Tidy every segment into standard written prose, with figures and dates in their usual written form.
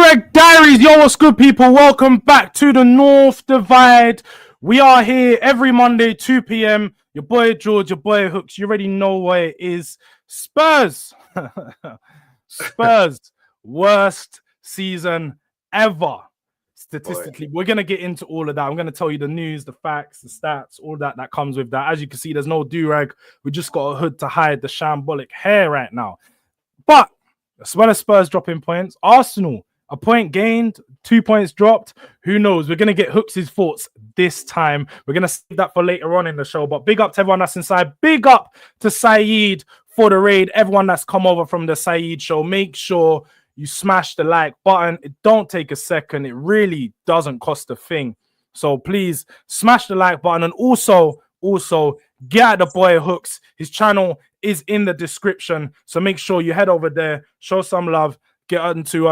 Durag Diaries, yo, what's good, people? Welcome back to the North Divide. We are here every Monday, 2 p.m. Your boy Jords, your boy Hooks. You already know what it is. Spurs. Spurs. Worst season ever. Statistically, we're going to get into all of that. I'm going to tell you the news, the facts, the stats, all that comes with that. As you can see, there's no durag. We just got a hood to hide the shambolic hair right now. But as well as Spurs dropping points, Arsenal, a point gained, 2 points dropped. Who knows? We're going to get Hooks' thoughts this time. We're going to save that for later on in the show. But big up to everyone that's inside. Big up to Saeed for the raid. Everyone that's come over from the Saeed show. Make sure you smash the like button. It don't take a second. It really doesn't cost a thing. So please smash the like button. And also get at the boy Hooks. His channel is in the description. So make sure you head over there. Show some love. Get into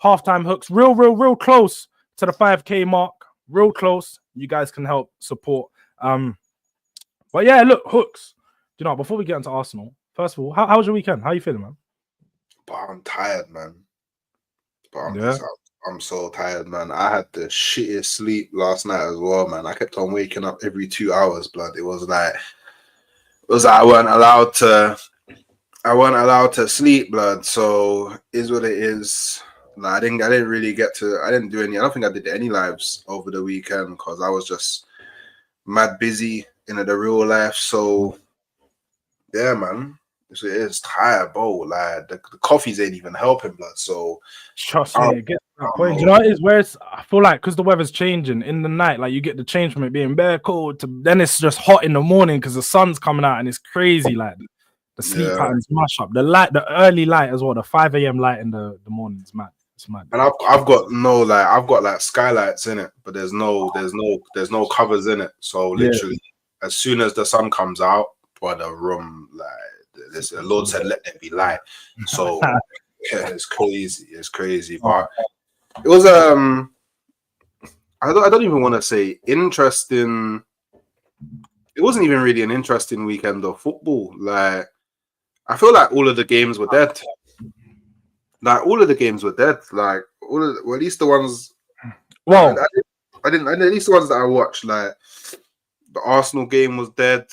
halftime Hooks. Real close to the 5K mark. Real close. You guys can help support. But yeah, look, Hooks. You know, before we get into Arsenal, first of all, how was your weekend? How you feeling, man? But I'm tired, man. I'm so tired, man. I had the shittiest sleep last night as well, man. I kept on waking up every 2 hours, blood. It was like I weren't allowed to sleep, blood. So is what it is. Like, I didn't do any. I don't think I did any lives over the weekend because I was just mad busy in the real life. So yeah, man. It is tired, bro. Like the coffees ain't even helping, blood. So trust me, it gets to that point. You know what it is? Where it's, I feel like because the weather's changing in the night, like you get the change from it being bare cold to then it's just hot in the morning because the sun's coming out and it's crazy. Like the sleep patterns mash up. The early light as well. The 5 a.m. light in the morning is mad. It's mad. And I've got skylights in it, but there's no covers in it. So literally, as soon as the sun comes out, for the room, like. The Lord said, "Let there be light." So yeah, it's crazy. But it was I don't even want to say interesting. It wasn't even really an interesting weekend of football. Like I feel like all of the games were dead. Like at least the ones. Well, I didn't. At least the ones that I watched, like the Arsenal game was dead.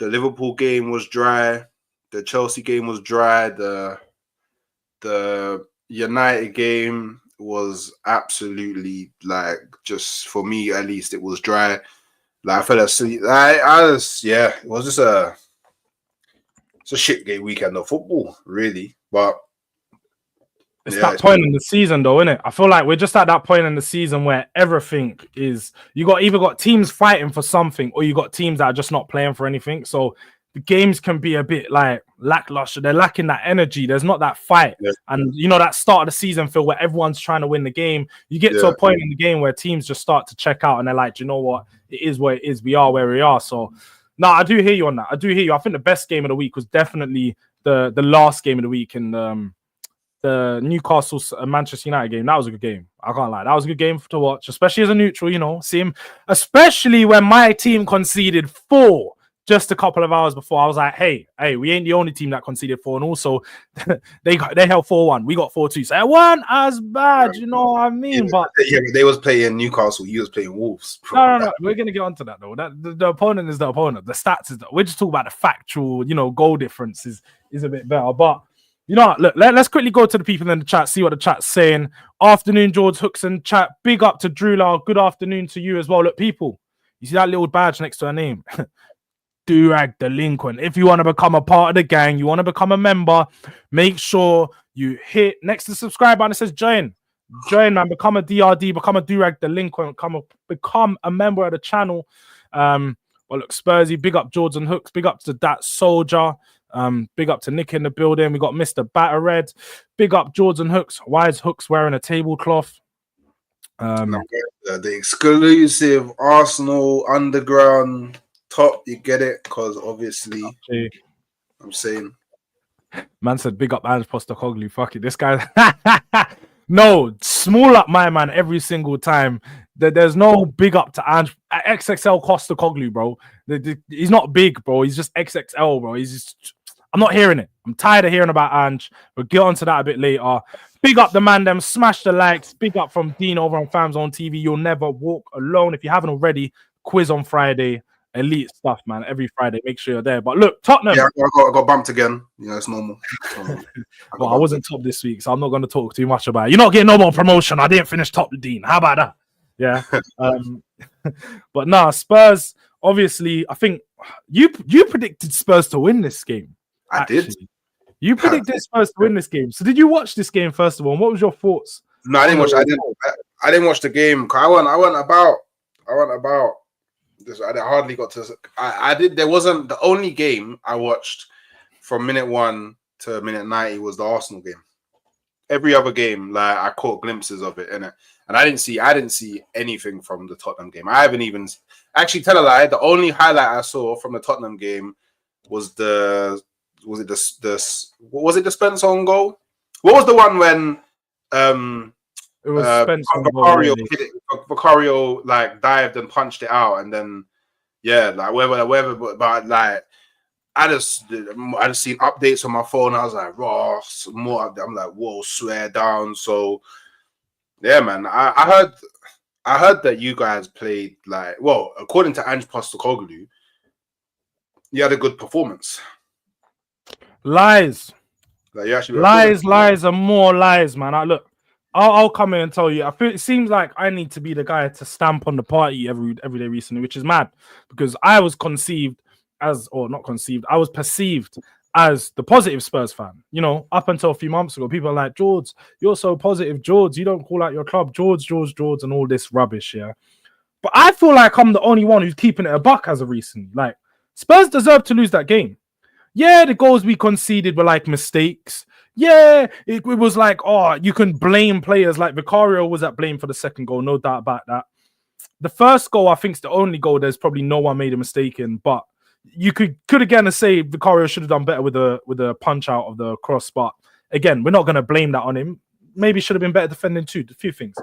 The Liverpool game was dry. The Chelsea game was dry. The United game was absolutely, like, just for me at least, it was dry. Like I fell asleep. It was just it's a shit game weekend of football, really. But it's that point in the season, though, isn't it? I feel like we're just at that point in the season where everything is either got teams fighting for something or you got teams that are just not playing for anything. So the games can be a bit like lackluster. They're lacking that energy. There's not that fight. Yeah. And you know, that start of the season feel where everyone's trying to win the game. You get to a point in the game where teams just start to check out and they're like, you know what? It is what it is. We are where we are. So no, I do hear you on that. I do hear you. I think the best game of the week was definitely the last game of the week in the Newcastle Manchester United game. That was a good game. I can't lie. That was a good game to watch, especially as a neutral, you know. See him, especially when my team conceded 4 just a couple of hours before. I was like, hey, we ain't the only team that conceded 4. And also, they held 4-1. We got 4-2. So it wasn't as bad, you know what I mean? But they was playing Newcastle. He was playing Wolves. No. We're going to get onto that, though. The opponent is the opponent. The stats is we're just talking about the factual, you know, goal difference is a bit better. But you know what? Look, let's quickly go to the people in the chat, see what the chat's saying. Afternoon, Jords, Hooks, and chat. Big up to Drula. Good afternoon to you as well. Look, people, you see that little badge next to her name? Durag Delinquent. If you want to become a part of the gang, you want to become a member, make sure you hit next to the subscribe button. It says join. Join, man. Become a DRD, become a Durag Delinquent, become a member of the channel. Well, look, Spursy, big up Jords and Hooks. Big up to that soldier. Big up to Nick in the building. We got Mr. Batterred. Big up Jords and Hooks. Why is Hooks wearing a tablecloth? The exclusive Arsenal underground top. You get it? Because obviously, I'm saying. Man said, big up Ange Postecoglou. Fuck it. This guy. No, small up my man every single time. There's no big up to Ange. XXL Postecoglou, bro. He's not big, bro. He's just XXL, bro. He's just. I'm not hearing it. I'm tired of hearing about Ange. We'll get onto that a bit later. Big up the man, them smash the likes. Big up from Dean over on Fams on TV. You'll never walk alone. If you haven't already, quiz on Friday. Elite stuff, man. Every Friday, make sure you're there. But look, Tottenham. Yeah, I got bumped again. It's normal. Well, I wasn't top this week, so I'm not going to talk too much about it. You're not getting no more promotion. I didn't finish top, Dean. How about that? Yeah. But nah, Spurs. Obviously, I think you predicted Spurs to win this game. I did. You predicted Spurs to win this game. So did you watch this game first of all? And what was your thoughts? No, I didn't watch. I didn't watch the game. I went about. I hardly got to. I did. There wasn't the only game I watched from minute 1 to minute 90 was the Arsenal game. Every other game, like I caught glimpses of it in it, and I didn't see anything from the Tottenham game. I haven't even actually tell a lie. The only highlight I saw from the Tottenham game was the Spence on goal? What was the one when it was Spence on Vicario hit it, Vicario like dived and punched it out, and then like whatever. But like I just seen updates on my phone. I was like, Ross, more. I'm like, whoa, swear down. So yeah, man. I heard that you guys played like, well, according to Ange Postecoglou, you had a good performance. Lies. Like you actually lies, and more lies, man. Look, I'll come in and tell you. I feel it seems like I need to be the guy to stamp on the party every day recently, which is mad because I was I was perceived as the positive Spurs fan. You know, up until a few months ago, people are like, Jords, you're so positive, Jords. You don't call out your club, Jords, and all this rubbish, yeah. But I feel like I'm the only one who's keeping it a buck as of recently. Like, Spurs deserve to lose that game. Yeah, the goals we conceded were like mistakes. Yeah, it was like, oh, you can blame players. Like Vicario was at blame for the second goal, no doubt about that. The first goal, I think, is the only goal there's probably no one made a mistake in. But you could again say Vicario should have done better with a punch out of the cross. But again, we're not going to blame that on him. Maybe should have been better defending too. A few things.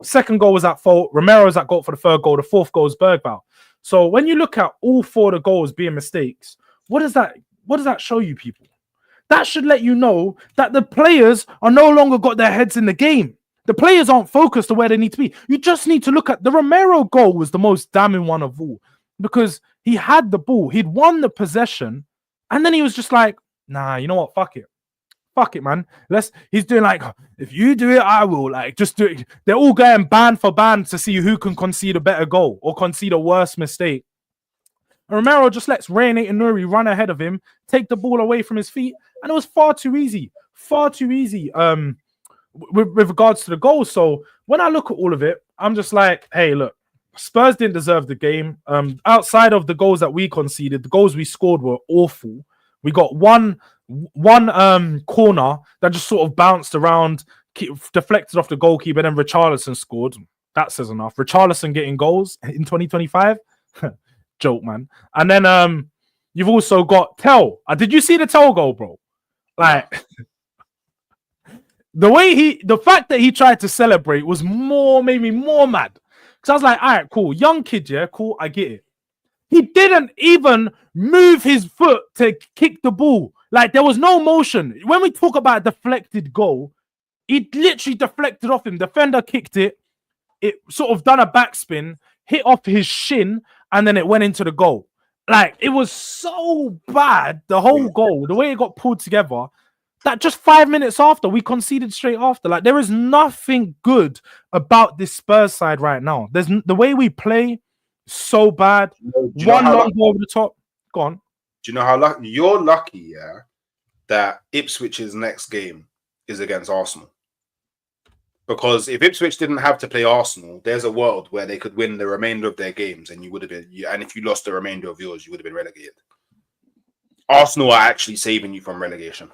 Second goal was at fault. Romero's at goal for the third goal. The fourth goal is Bergvall. So when you look at all 4 of the goals being mistakes, what does that show you, people? That should let you know that the players are no longer got their heads in the game. The players aren't focused to where they need to be. You just need to look at the Romero goal was the most damning one of all because he had the ball. He'd won the possession and then he was just like, nah, you know what? Fuck it, man. He's doing like, if you do it, I will. Like, just do it. They're all going band for band to see who can concede a better goal or concede a worse mistake. And Romero just lets Reina and Nuri run ahead of him, take the ball away from his feet, and it was far too easy. With regards to the goal. So when I look at all of it, I'm just like, hey, look, Spurs didn't deserve the game. Outside of the goals that we conceded, the goals we scored were awful. We got one corner that just sort of bounced around, deflected off the goalkeeper, and then Richarlison scored. That says enough. Richarlison getting goals in 2025. Joke, man. And then you've also got Tell. Did you see the Tell goal, bro? Like the fact that he tried to celebrate made me more mad. Because I was like, all right, cool. Young kid, yeah, cool, I get it. He didn't even move his foot to kick the ball. Like there was no motion. When we talk about a deflected goal, he literally deflected off him. Defender kicked it. It sort of done a backspin, hit off his shin, and then it went into the goal. Like, it was so bad, the whole goal, the way it got pulled together, that just 5 minutes after, we conceded straight after. Like, there is nothing good about this Spurs side right now. The way we play, so bad. One long goal over the top. Go on. Do you know how lucky? You're lucky, yeah, that Ipswich's next game is against Arsenal. Because if Ipswich didn't have to play Arsenal, there's a world where they could win the remainder of their games, and you would have been. And if you lost the remainder of yours, you would have been relegated. Arsenal are actually saving you from relegation.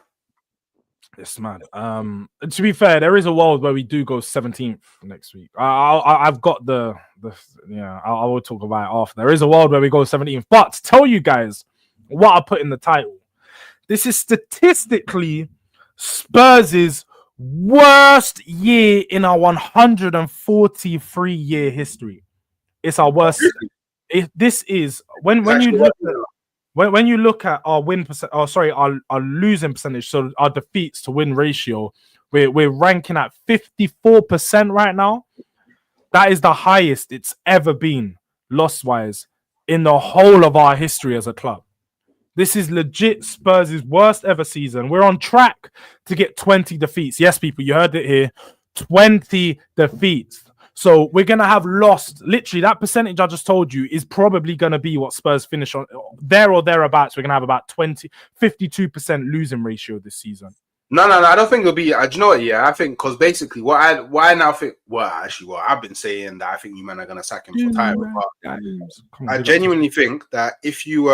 It's mad. To be fair, there is a world where we do go 17th next week. I've got I will talk about it after. There is a world where we go 17th. But to tell you guys what I put in the title, this is statistically Spurs' worst year in our 143-year history. It's our worst. This is when you look at our win percent, our losing percentage, so our defeats to win ratio We're ranking at 54% right now. That is the highest it's ever been, loss-wise, in the whole of our history as a club. This is legit Spurs' worst ever season. We're on track to get 20 defeats. Yes, people, you heard it here. 20 defeats. So we're going to have lost, literally, that percentage I just told you is probably going to be what Spurs finish on, there or thereabouts. We're going to have about 52% losing ratio this season. No. I don't think it'll be. Do you know what? Yeah, I think because basically, what I now think. Well, actually, what I've been saying that I think you men are gonna sack him for time. But I genuinely think that if you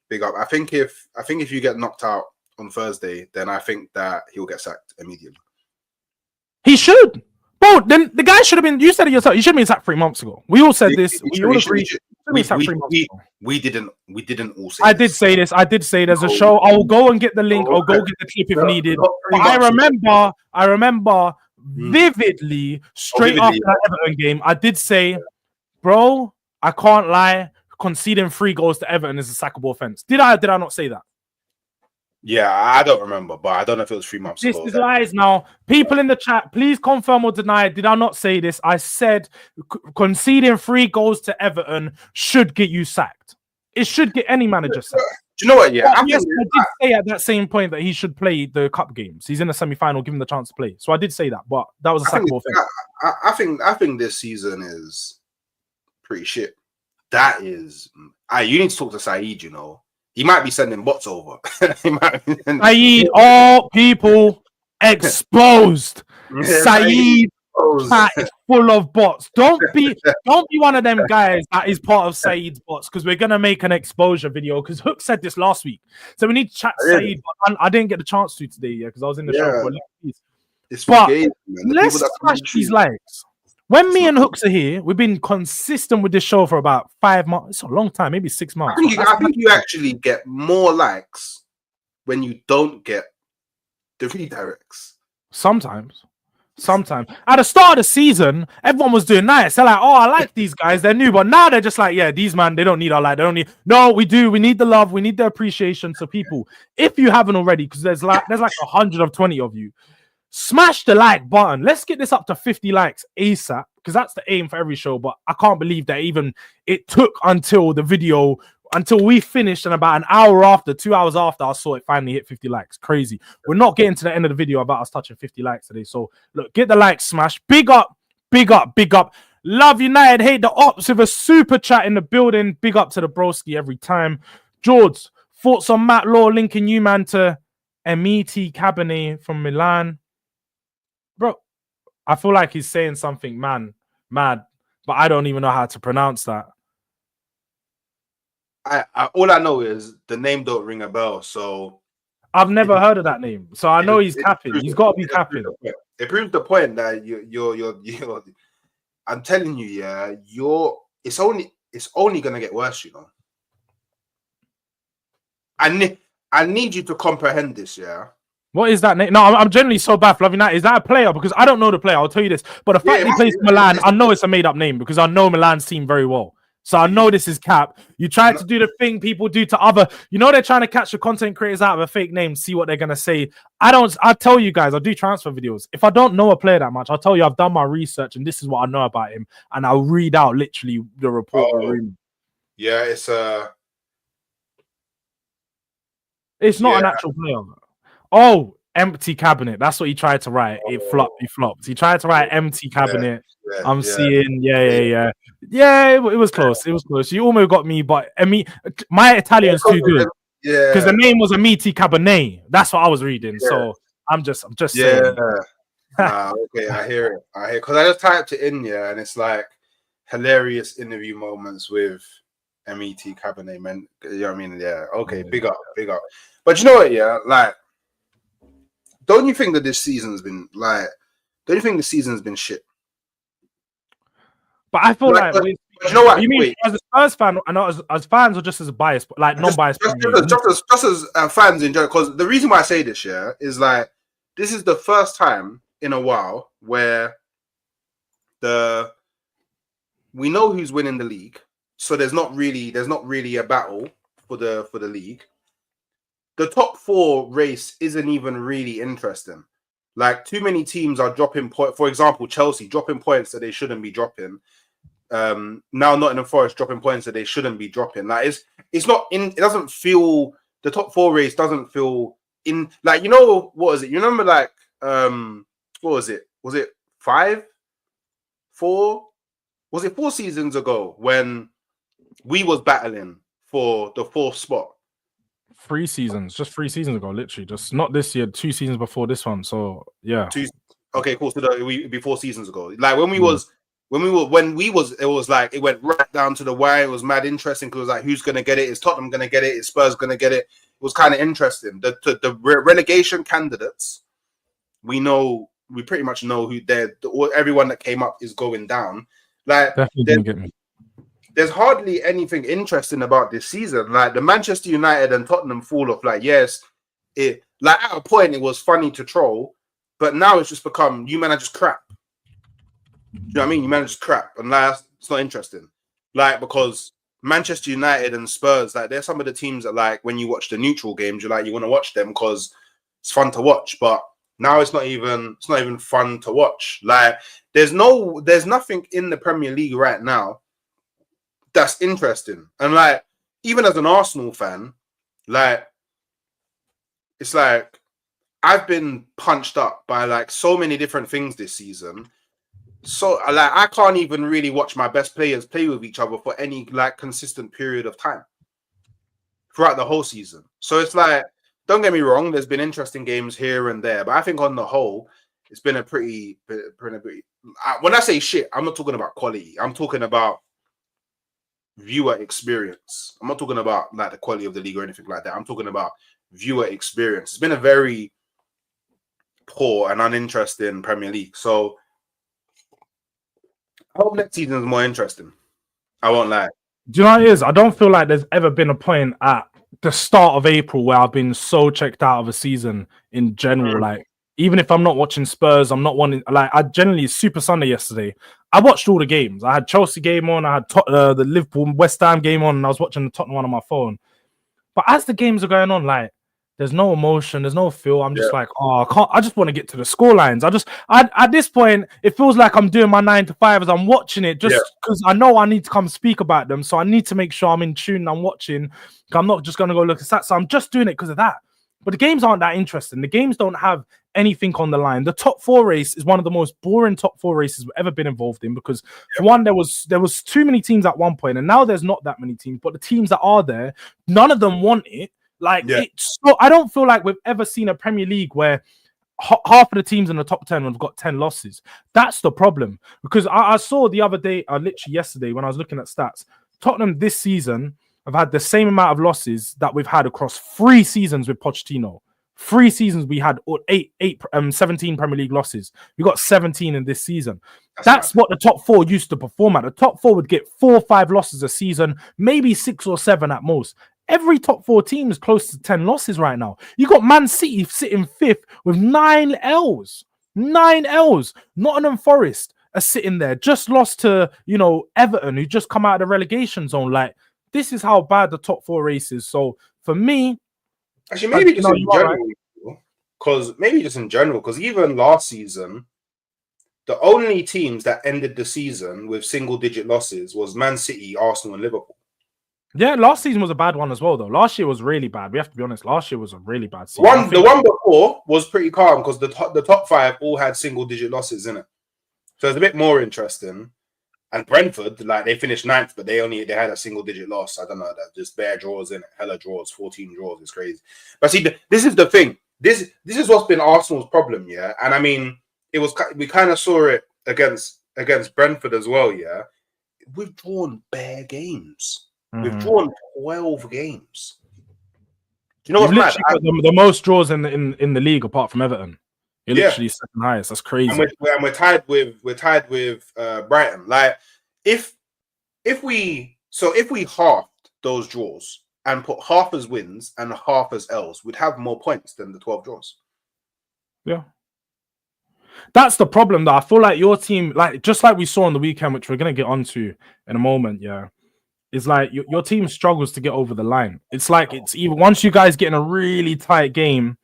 big up, I think if you get knocked out on Thursday, then I think that he'll get sacked immediately. He should. Bro, then the guy should have been. You said it yourself. He should have been sacked 3 months ago. We all said this. We all agree. We didn't all say. I did say this. I did say there's a show. I'll go and get the link. I'll go get the clip if needed. I remember vividly straight after that Everton game. I did say, bro, I can't lie. Conceding 3 goals to Everton is a sackable offense. Did I not say that? Yeah, I don't remember, but I don't know if it was 3 months ago. This is lies now. People in the chat, please confirm or deny. Did I not say this? I said conceding 3 goals to Everton should get you sacked. It should get any manager sacked. Do you know what? Yeah, I did say at that same point that he should play the cup games. He's in the semi-final, give him the chance to play. So I did say that, but that was a sackable thing. I think this season is pretty shit. That is, you need to talk to Saeed. You know, he might be sending bots over. Saeed, all people exposed. Saeed is full of bots. Don't be one of them guys that is part of Saeed's bots, because we're gonna make an exposure video. Because Hook said this last week, so we need to chat Saeed. But I didn't get the chance to today, because I was in the show for a piece. But let's smash these likes. When me and Hooks are here, we've been consistent with this show for about 5 months. It's a long time, maybe 6 months. I think you actually get more likes when you don't get the redirects. Sometimes. At the start of the season, everyone was doing nice. They're like, oh, I like these guys. They're new. But now they're just like, yeah, these man, they don't need our like. They don't need. No, we do. We need the love. We need the appreciation. So people, if you haven't already, because there's like 120 of you, smash the like button. Let's get this up to 50 likes ASAP, because that's the aim for every show. But I can't believe that even it took until we finished, and about an hour after, 2 hours after, I saw it finally hit 50 likes. Crazy. We're not getting to the end of the video about us touching 50 likes today. So look, get the like smash. Big up. Love United, hate the ops with a super chat in the building. Big up to the broski every time. Jords, thoughts on Matt Law linking you, man, to Emiti Cabernet from Milan? Bro, I feel like he's saying something mad, but I don't even know how to pronounce that. All I know is the name don't ring a bell, so I've never heard of that name. So I know he's capping. He's got to be capping. It proves the point that you're I'm telling you, yeah, it's only gonna get worse, you know. I need you to comprehend this, yeah. What is that name? No, I'm generally so bad for loving that. Is that a player? Because I don't know the player. I'll tell you this. But the fact that he plays for Milan, I know it's a made-up name because I know Milan's team very well. So I know this is cap. You try to do the thing people do to other. You know they're trying to catch the content creators out of a fake name, see what they're gonna say. I tell you guys, I do transfer videos. If I don't know a player that much, I'll tell you I've done my research and this is what I know about him, and I'll read out literally the report. Yeah, it's not an actual player. Oh, empty cabinet. That's what he tried to write. It flopped. He tried to write empty cabinet. I'm seeing. Yeah. It was close. It was close. You almost got me, but my Italian's too good. Yeah. Because the name was Emiti Cabernet. That's what I was reading. Yeah. So I'm just saying. Okay, I hear it. Because I just typed it in, and it's like hilarious interview moments with Emiti Cabernet, man. You know what I mean? Yeah. Okay. Big up. But you know what? Yeah, like. Don't you think that this season's been like? Don't you think the season's been shit? But I feel like you know what? You mean as a Spurs fan, I know as fans or just as a bias, like non-biased? Just as fans in general. Because the reason why I say this, is like this is the first time in a while where we know who's winning the league, so there's not really a battle for the league. The top 4 race isn't even really interesting. Like too many teams are dropping points. For example, Chelsea dropping points that they shouldn't be dropping. Now Nottingham Forest dropping points that they shouldn't be dropping. Like it's not in. It doesn't feel, the top four race doesn't feel in. Like, you know, what is it? You remember like what was it? Was it 4? Was it 4 seasons ago when we was battling for the 4th spot? 3 seasons, just 3 seasons ago, literally. Just not this year, 2 seasons before this one. So yeah. Okay, cool. So we 4 seasons ago. Like when we was, it was like it went right down to the wire. It was mad interesting because it was like, who's gonna get it? Is Tottenham gonna get it? Is Spurs gonna get it? It was kind of interesting. The relegation candidates, we pretty much know who everyone that came up is going down. Like, definitely didn't get me. There's hardly anything interesting about this season. Like the Manchester United and Tottenham fall off. Like, yes, it like at a point it was funny to troll, but now it's just become, you man are just crap. Do you know what I mean? You man are just crap, and like, it's not interesting. Like, because Manchester United and Spurs, like, they're some of the teams that, like, when you watch the neutral games, you want to watch them because it's fun to watch. But now it's not even fun to watch. Like, there's nothing in the Premier League right now that's interesting. And like, even as an Arsenal fan, like, it's like I've been punched up by like so many different things this season. So like, I can't even really watch my best players play with each other for any like consistent period of time throughout the whole season. So it's like, don't get me wrong, there's been interesting games here and there, but I think on the whole, it's been a pretty when I say shit, I'm not talking about quality. I'm talking about viewer experience. I'm not talking about like the quality of the league or anything like that. I'm talking about viewer experience. It's been a very poor and uninteresting Premier League. So I hope next season is more interesting. I won't lie. Do you know what it is? I don't feel like there's ever been a point at the start of April where I've been so checked out of a season in general. Like, even if I'm not watching Spurs, I'm not wanting, like, I generally, Super Sunday yesterday, I watched all the games. I had Chelsea game on, I had the Liverpool West Ham game on, and I was watching the Tottenham one on my phone. But as the games are going on, like, there's no emotion, there's no feel. I'm just like, oh, I just want to get to the score lines. At this point, it feels like I'm doing my 9 to 5 as I'm watching it, just because I know I need to come speak about them. So I need to make sure I'm in tune and I'm watching. I'm not just going to go look at stats. So I'm just doing it because of that. But the games aren't that interesting. The games don't have anything on the line. The top 4 race is one of the most boring top 4 races we've ever been involved in, because for one, there was too many teams at one point, and now there's not that many teams. But the teams that are there, none of them want it. Like, it's so, I don't feel like we've ever seen a Premier League where half of the teams in the top 10 have got 10 losses. That's the problem. Because I saw the other day, literally yesterday, when I was looking at stats, Tottenham this season have had the same amount of losses that we've had across 3 seasons with Pochettino. 3 seasons we had 17 Premier League losses. We got 17 in this season. That's what the top 4 used to perform at. The top 4 would get 4 or 5 losses a season, maybe 6 or 7 at most. Every top 4 team is close to 10 losses right now. You got Man City sitting 5th with 9 L's. 9 L's. Nottingham Forest are sitting there, just lost to, Everton, who just come out of the relegation zone. Like, this is how bad the top 4 race is. So for me, actually, maybe just in general, because even last season, the only teams that ended the season with single-digit losses was Man City, Arsenal, and Liverpool. Yeah, last season was a bad one as well, though. Last year was really bad. We have to be honest. Last year was a really bad season. The one before was pretty calm because the top 5 all had single-digit losses in it. So it's a bit more interesting. And Brentford, like, they finished 9th, but they had a single-digit loss. I don't know, just bare draws in it, hella draws, 14 draws. It's crazy. But see, this is the thing. This is what's been Arsenal's problem, yeah. And I mean, we kind of saw it against Brentford as well, yeah. We've drawn bare games. We've drawn 12 games. Do you know what's mad? The most draws in the league, apart from Everton. You're literally second highest. That's crazy. And we're tied with Brighton. Like, if we halved those draws and put half as wins and half as L's, we'd have more points than the 12 draws. Yeah. That's the problem, though. I feel like your team, like, just like we saw on the weekend, which we're gonna get onto in a moment, yeah. It's like your team struggles to get over the line. It's like it's even once you guys get in a really tight game,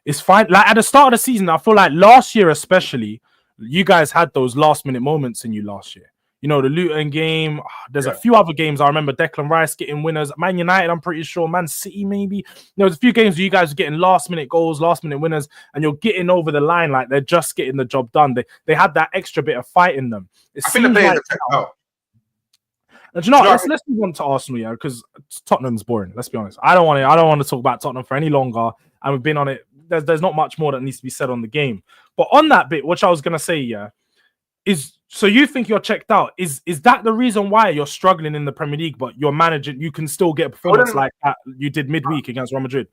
It's fine. Like at the start of the season, I feel like last year especially, you guys had those last minute moments in you last year. You know, the Luton game. There's a few other games. I remember Declan Rice getting winners. Man United, I'm pretty sure. Man City, maybe. There's a few games where you guys are getting last minute goals, last minute winners, and you're getting over the line like they're just getting the job done. They had that extra bit of fight in them. I think the players are checked out. Do you know what? Let's move on to Arsenal, yeah, because Tottenham's boring. Let's be honest. I don't want to talk about Tottenham for any longer. And we've been on it. There's not much more that needs to be said on the game. But on that bit, which I was gonna say, yeah, is so you think you're checked out? Is that the reason why you're struggling in the Premier League, but you're managing? You can still get a performance like that you did midweek against Real Madrid.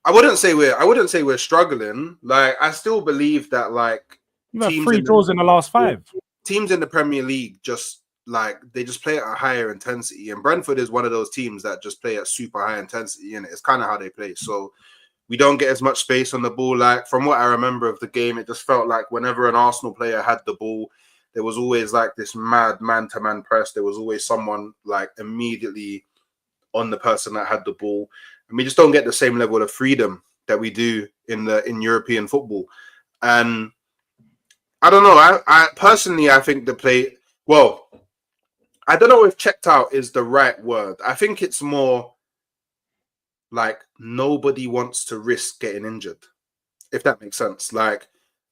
I wouldn't say we're struggling. Like I still believe that like you've had 3 draws in the last 5. Teams in the Premier League just they just play at a higher intensity, and Brentford is one of those teams that just play at super high intensity, and it's kind of how they play. So we don't get as much space on the ball. Like from what I remember of the game, it just felt like whenever an Arsenal player had the ball, there was always like this mad man-to-man press. There was always someone like immediately on the person that had the ball, and we just don't get the same level of freedom that we do in European football. And I don't know. I personally, I think the play. Well, I don't know if checked out is the right word. I think it's more like nobody wants to risk getting injured, if that makes sense. Like,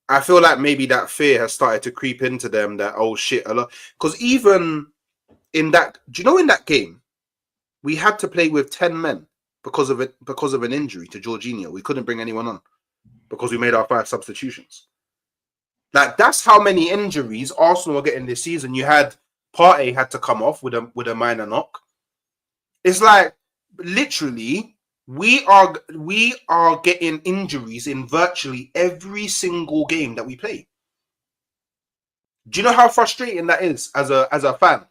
I feel like maybe that fear has started to creep into them that, oh shit, a lot. Because even in that, do you know in that game, we had to play with 10 men because of an injury to Jorginho. We couldn't bring anyone on because we made our 5 substitutions. Like, that's how many injuries Arsenal are getting this season. You had Partey had to come off with a minor knock. It's like literally we are getting injuries in virtually every single game that we play. Do you know how frustrating that is as a fan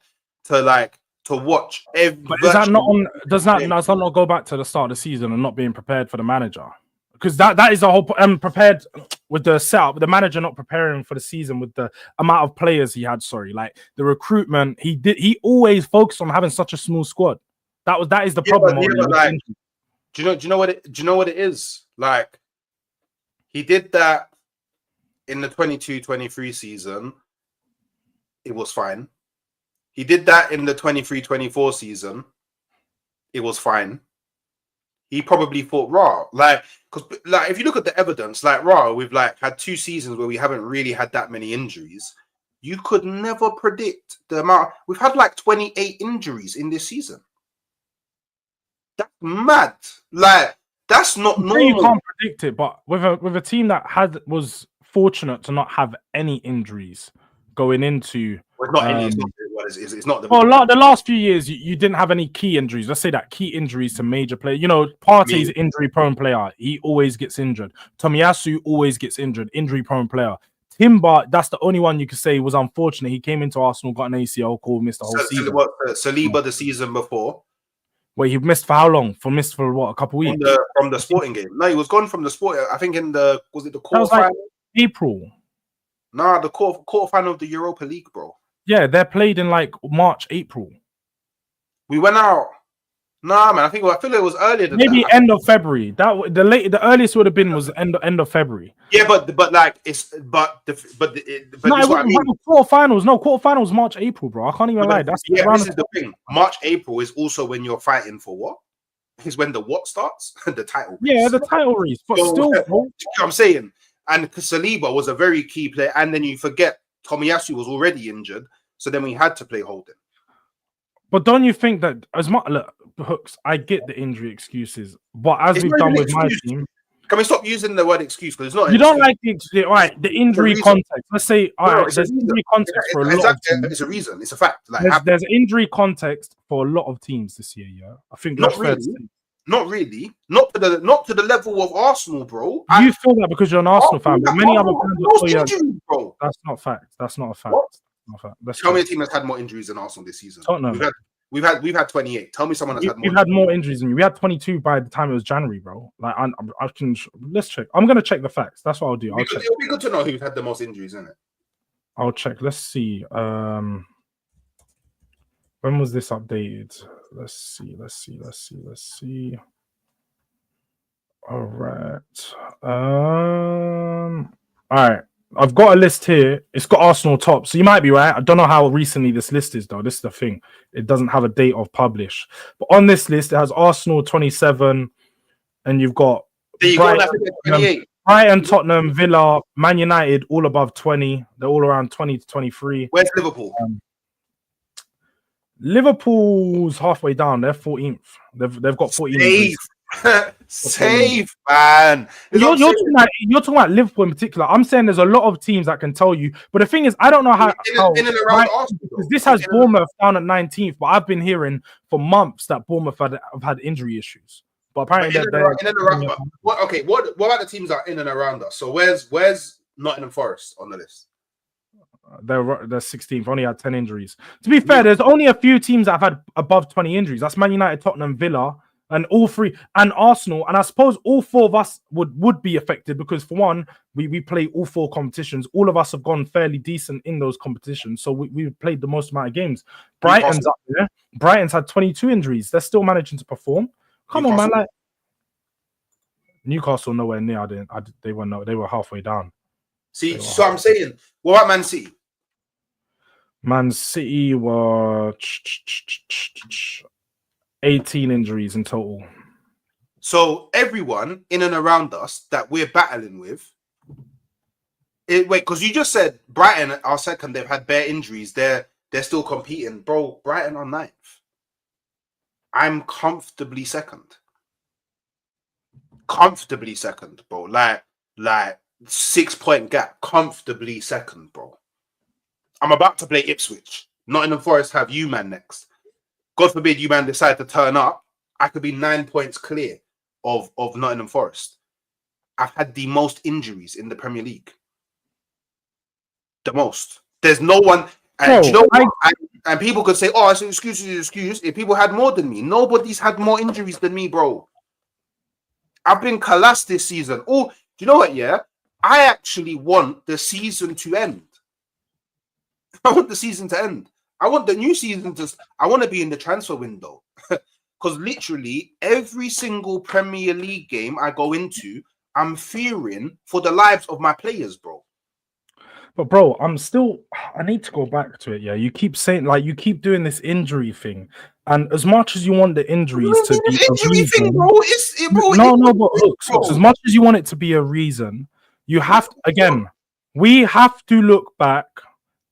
to watch every? But is that not on? Does that not go back to the start of the season and not being prepared for the manager? Because that is the whole. Prepared with the setup, the manager not preparing for the season with the amount of players he had. Sorry, like the recruitment, he always focused on having such a small squad. That is the problem. Do you know what it is? Like he did that in the 22-23 season. It was fine. He did that in the 23-24 season. It was fine. He probably thought, because if you look at the evidence, we've had 2 seasons where we haven't really had that many injuries. You could never predict the amount. We've had 28 injuries in this season. That's mad. That's not normal. You can't predict it, but with a team that was fortunate to not have any injuries going into. Well, it's not any. It's not the. Well, the last few years, you didn't have any key injuries. Let's say that key injuries to major players. You know, Partey's injury-prone player. He always gets injured. Tomiyasu always gets injured. Injury-prone player. Timber, that's the only one you could say was unfortunate. He came into Arsenal, got an ACL call, missed the whole season. Saliba the season before. Wait, he missed for how long? Missed for what? A couple weeks? From the Sporting game. No, he was gone from the Sporting. I think was it the quarterfinal? April. Nah, the quarterfinal of the Europa League, bro. Yeah, they're played in March, April. We went out. Nah, man. I feel it was earlier than maybe that. End of February. The earliest would have been was end of February. Yeah, but no, it wasn't quarterfinals. No, quarterfinals March, April, bro. I can't even lie. This is the thing. March, April is also when you're fighting for what? Is when the what starts? The title. Yeah, the title race. But still, bro. You know what I'm saying. And Saliba was a very key player, and then you forget Tomiyasu was already injured, so then we had to play holding. But don't you think that as much hooks? I get the injury excuses, but as we've done with my team, can we stop using the word excuse? Because it's not. You don't like the injury context. Let's say there's injury context for a lot of teams. It's a reason. It's a fact. There's injury context for a lot of teams this year. Yeah, I think that's fair to say. Not really. Not to the level of Arsenal, bro. You feel that because you're an Arsenal fan, but many other fans bro. That's not a fact. That's not a fact. Tell me a team that's had more injuries than Arsenal this season. Tottenham. We've had 28. Tell me someone that's had more. We've had more injuries than you. We had 22 by the time it was January, bro. I can. Let's check. I'm gonna check the facts. That's what I'll do. It'll be good to know who's had the most injuries, isn't it? I'll check. Let's see. When was this updated? Let's see. All right. All right. I've got a list here. It's got Arsenal top. So you might be right. I don't know how recently this list is, though. This is the thing. It doesn't have a date of publish. But on this list, it has Arsenal 27, and you've got There you Brighton, go. 28. Brighton, Tottenham, Villa, Man United, all above 20. They're all around 20 to 23. Where's Liverpool? Liverpool's halfway down. They're 14th. They've got 14. Safe. Safe, man. You're talking about Liverpool in particular. I'm saying there's a lot of teams that can tell you, but the thing is, I don't know how. In and around Arsenal, because this has Bournemouth down at 19th, but I've been hearing for months that Bournemouth have had injury issues. But apparently, what about the teams that are in and around us? So where's Nottingham Forest on the list? They're 16th. Only had 10 injuries. To be fair, there's only a few teams that have had above 20 injuries. That's Man United, Tottenham, Villa. And all three, and Arsenal, and I suppose all four of us would be affected because, for one, we play all four competitions. All of us have gone fairly decent in those competitions, so we've played the most amount of games. Brighton's up there. Brighton's had 22 injuries. They're still managing to perform. Come on, man! Like Newcastle, nowhere near. They were halfway down. See, so I'm saying, what about Man City? Man City were 18 injuries in total. So everyone in and around us that we're battling with, because you just said Brighton are second, they've had bare injuries, they're still competing. Bro, Brighton are 9th. I'm comfortably second. Comfortably second, bro. Like 6-point gap. Comfortably second, bro. I'm about to play Ipswich. Nottingham Forest have you man next. God forbid you man decide to turn up. I could be 9 points clear of Nottingham Forest. I've had the most injuries in the Premier League. The most. There's no one. And you know what? And people could say, "Oh, it's an excuse. If people had more than me, nobody's had more injuries than me, bro. I've been collapsed this season. Oh, do you know what? Yeah, I actually want the season to end. I want the season to end. I want the new season I want to be in the transfer window because literally every single Premier League game I go into, I'm fearing for the lives of my players, bro. But bro, I need to go back to it. Yeah, you keep saying you keep doing this injury thing, and as much as you want the injuries to be injury thing, bro, but look, as much as you want it to be a reason, you have we have to look back.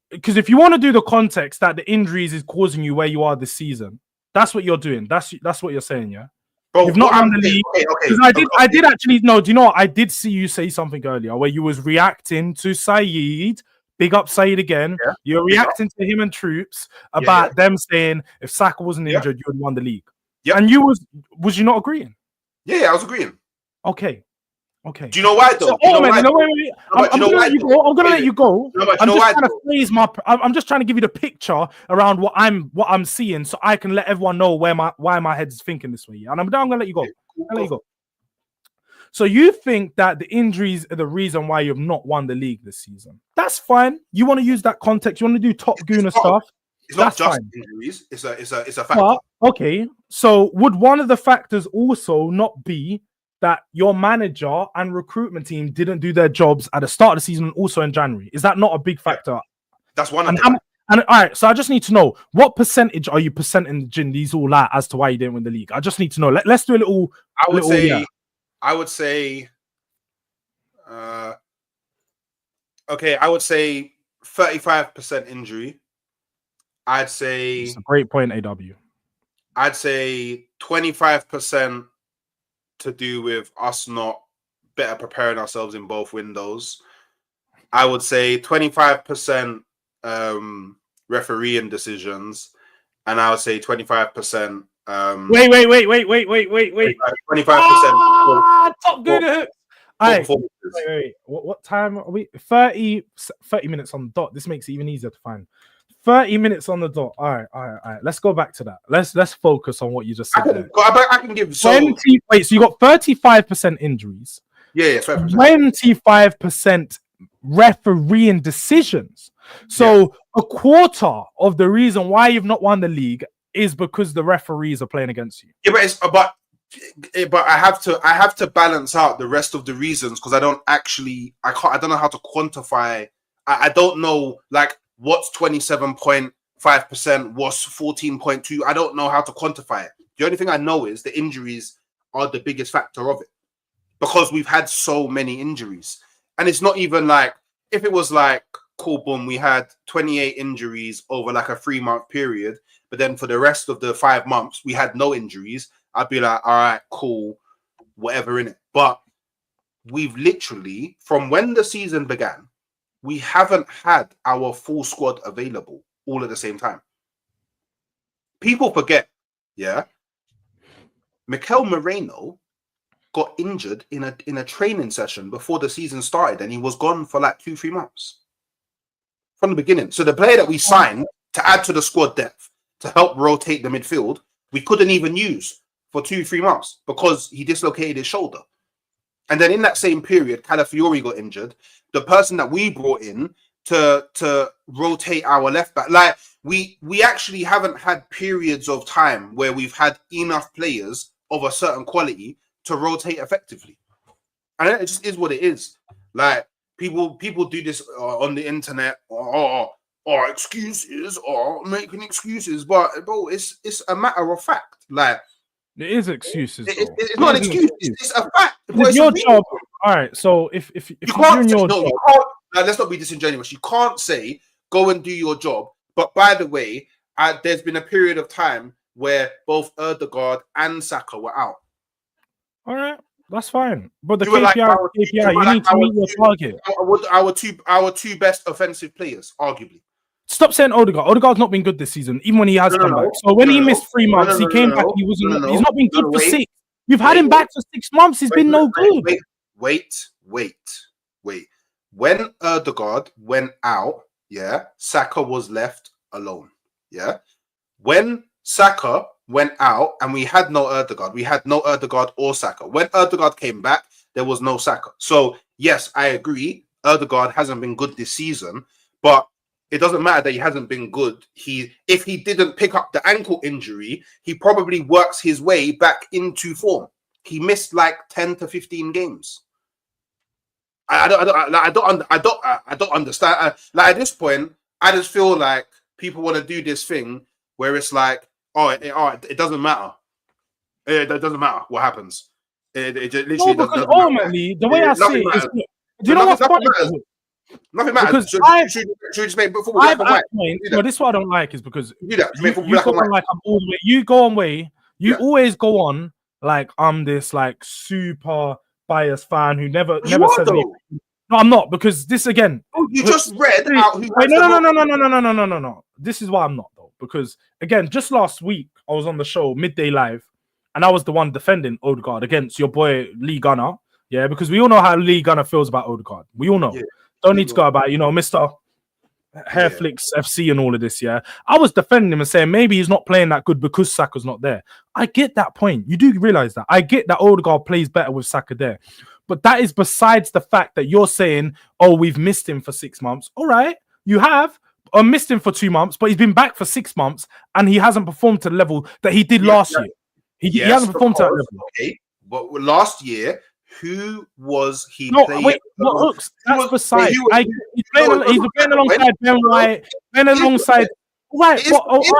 Because if you want to do the context that the injuries is causing you where you are this season, that's what you're doing. That's what you're saying, yeah. Bro, you've not won the league. Because I did actually know. Do you know what? I did see you say something earlier where you was reacting to Saeed. Big up Saeed again. Yeah, you're reacting to him and Troops about them saying if Saka wasn't injured, you would have won the league. Yeah, and you was you not agreeing? Yeah, I was agreeing. Okay. Do you know why though? I'm gonna let you go. I'm just trying to give you the picture around what I'm seeing, so I can let everyone know why my head's thinking this way. And I'm gonna let you go. I'll let you go. So you think that the injuries are the reason why you've not won the league this season? That's fine. You want to use that context. You want to do top GOONER stuff. It's not just injuries. It's a factor. But, okay. So would one of the factors also not be that your manager and recruitment team didn't do their jobs at the start of the season and also in January? Is that not a big factor? Yeah. That's one of them. And all right, so I just need to know what percentage are you percentage these all at as to why you didn't win the league? I just need to know. Let's do a little. I would say 35% injury. I'd say it's a great point, AW. I'd say 25% to do with us not better preparing ourselves in both windows. I would say 25% refereeing decisions, and I would say 25%. Wait. 25%. Top GOONER. Wait. What time are we? 30 minutes on the dot. This makes it even easier to find. 30 minutes on the dot. All right. Let's go back to that. Let's focus on what you just said. I can give 20. Wait, so you got 35% injuries. Yeah, 5%. 25% refereeing decisions. So a quarter of the reason why you've not won the league is because the referees are playing against you. Yeah, but But I have to balance out the rest of the reasons because I don't know how to quantify. I don't know like what's 27.5%, what's 14.2. I don't know how to quantify it. The only thing I know is the injuries are the biggest factor of it because we've had so many injuries, and it's not even like if it was like cool, boom, we had 28 injuries over like a 3-month period, but then for the rest of the 5 months we had no injuries. I'd be like, all right, cool, whatever in it. But we've literally, from when the season began, we haven't had our full squad available all at the same time. People forget, yeah. Mikel Moreno got injured in a training session before the season started, and he was gone for like 2-3 months from the beginning. So the player that we signed to add to the squad depth to help rotate the midfield, we couldn't even use for 2-3 months because he dislocated his shoulder. And then in that same period, Calafiori got injured. The person that we brought in to rotate our left back, like we actually haven't had periods of time where we've had enough players of a certain quality to rotate effectively. And it just is what it is. Like people do this on the internet or excuses or making excuses, but bro, it's a matter of fact. Like it is excuses. It's not an excuse. It's a fact. It's your job. All right. So if you're doing your job, let's not be disingenuous. You can't say go and do your job. But by the way, there's been a period of time where both Ødegaard and Saka were out. All right, that's fine. But the KPI, you need to meet your target. Our two best offensive players, arguably. Stop saying Ødegaard. Ødegaard's not been good this season, even when he has come back. So when he missed 3 months, he came back. He wasn't. He's not been good for 6. You've had him back for 6 months. He's been no good. Wait. When Ødegaard went out, yeah, Saka was left alone. Yeah, when Saka went out and we had no Ødegaard or Saka. When Ødegaard came back, there was no Saka. So yes, I agree. Ødegaard hasn't been good this season, but it doesn't matter that he hasn't been good. If he didn't pick up the ankle injury, he probably works his way back into form. He missed like 10 to 15 games. I don't understand. Like at this point, I just feel like people want to do this thing where it's like, it doesn't matter. It doesn't matter what happens. It literally because ultimately, the way I see it is, do you know what's funny? Nothing matters. Because should we just make before we black and white? No, this is what I don't like is because you go on like I'm all the way. You go on way. You always go on like I'm this like super biased fan who never says anything. No, I'm not, because this again. Oh, you just read out. No. This is why I'm not though, because again, just last week I was on the show Midday Live, and I was the one defending Ødegaard against your boy Lee Gunner. Yeah, because we all know how Lee Gunner feels about Ødegaard. We all know. Yeah. Don't need to go about, Mr. Hairflicks FC and all of this, yeah. I was defending him and saying maybe he's not playing that good because Saka's not there. I get that point. You do realize that. I get that Ødegaard plays better with Saka there. But that is besides the fact that you're saying, oh, we've missed him for 6 months. All right, you have. Or missed him for 2 months, but he's been back for 6 months and he hasn't performed to the level that he did last year. He hasn't performed to that level. Okay, but last year, who was he playing? Wait, what hooks? That's beside. He's playing alongside Ben White, playing alongside. Right, Hooks,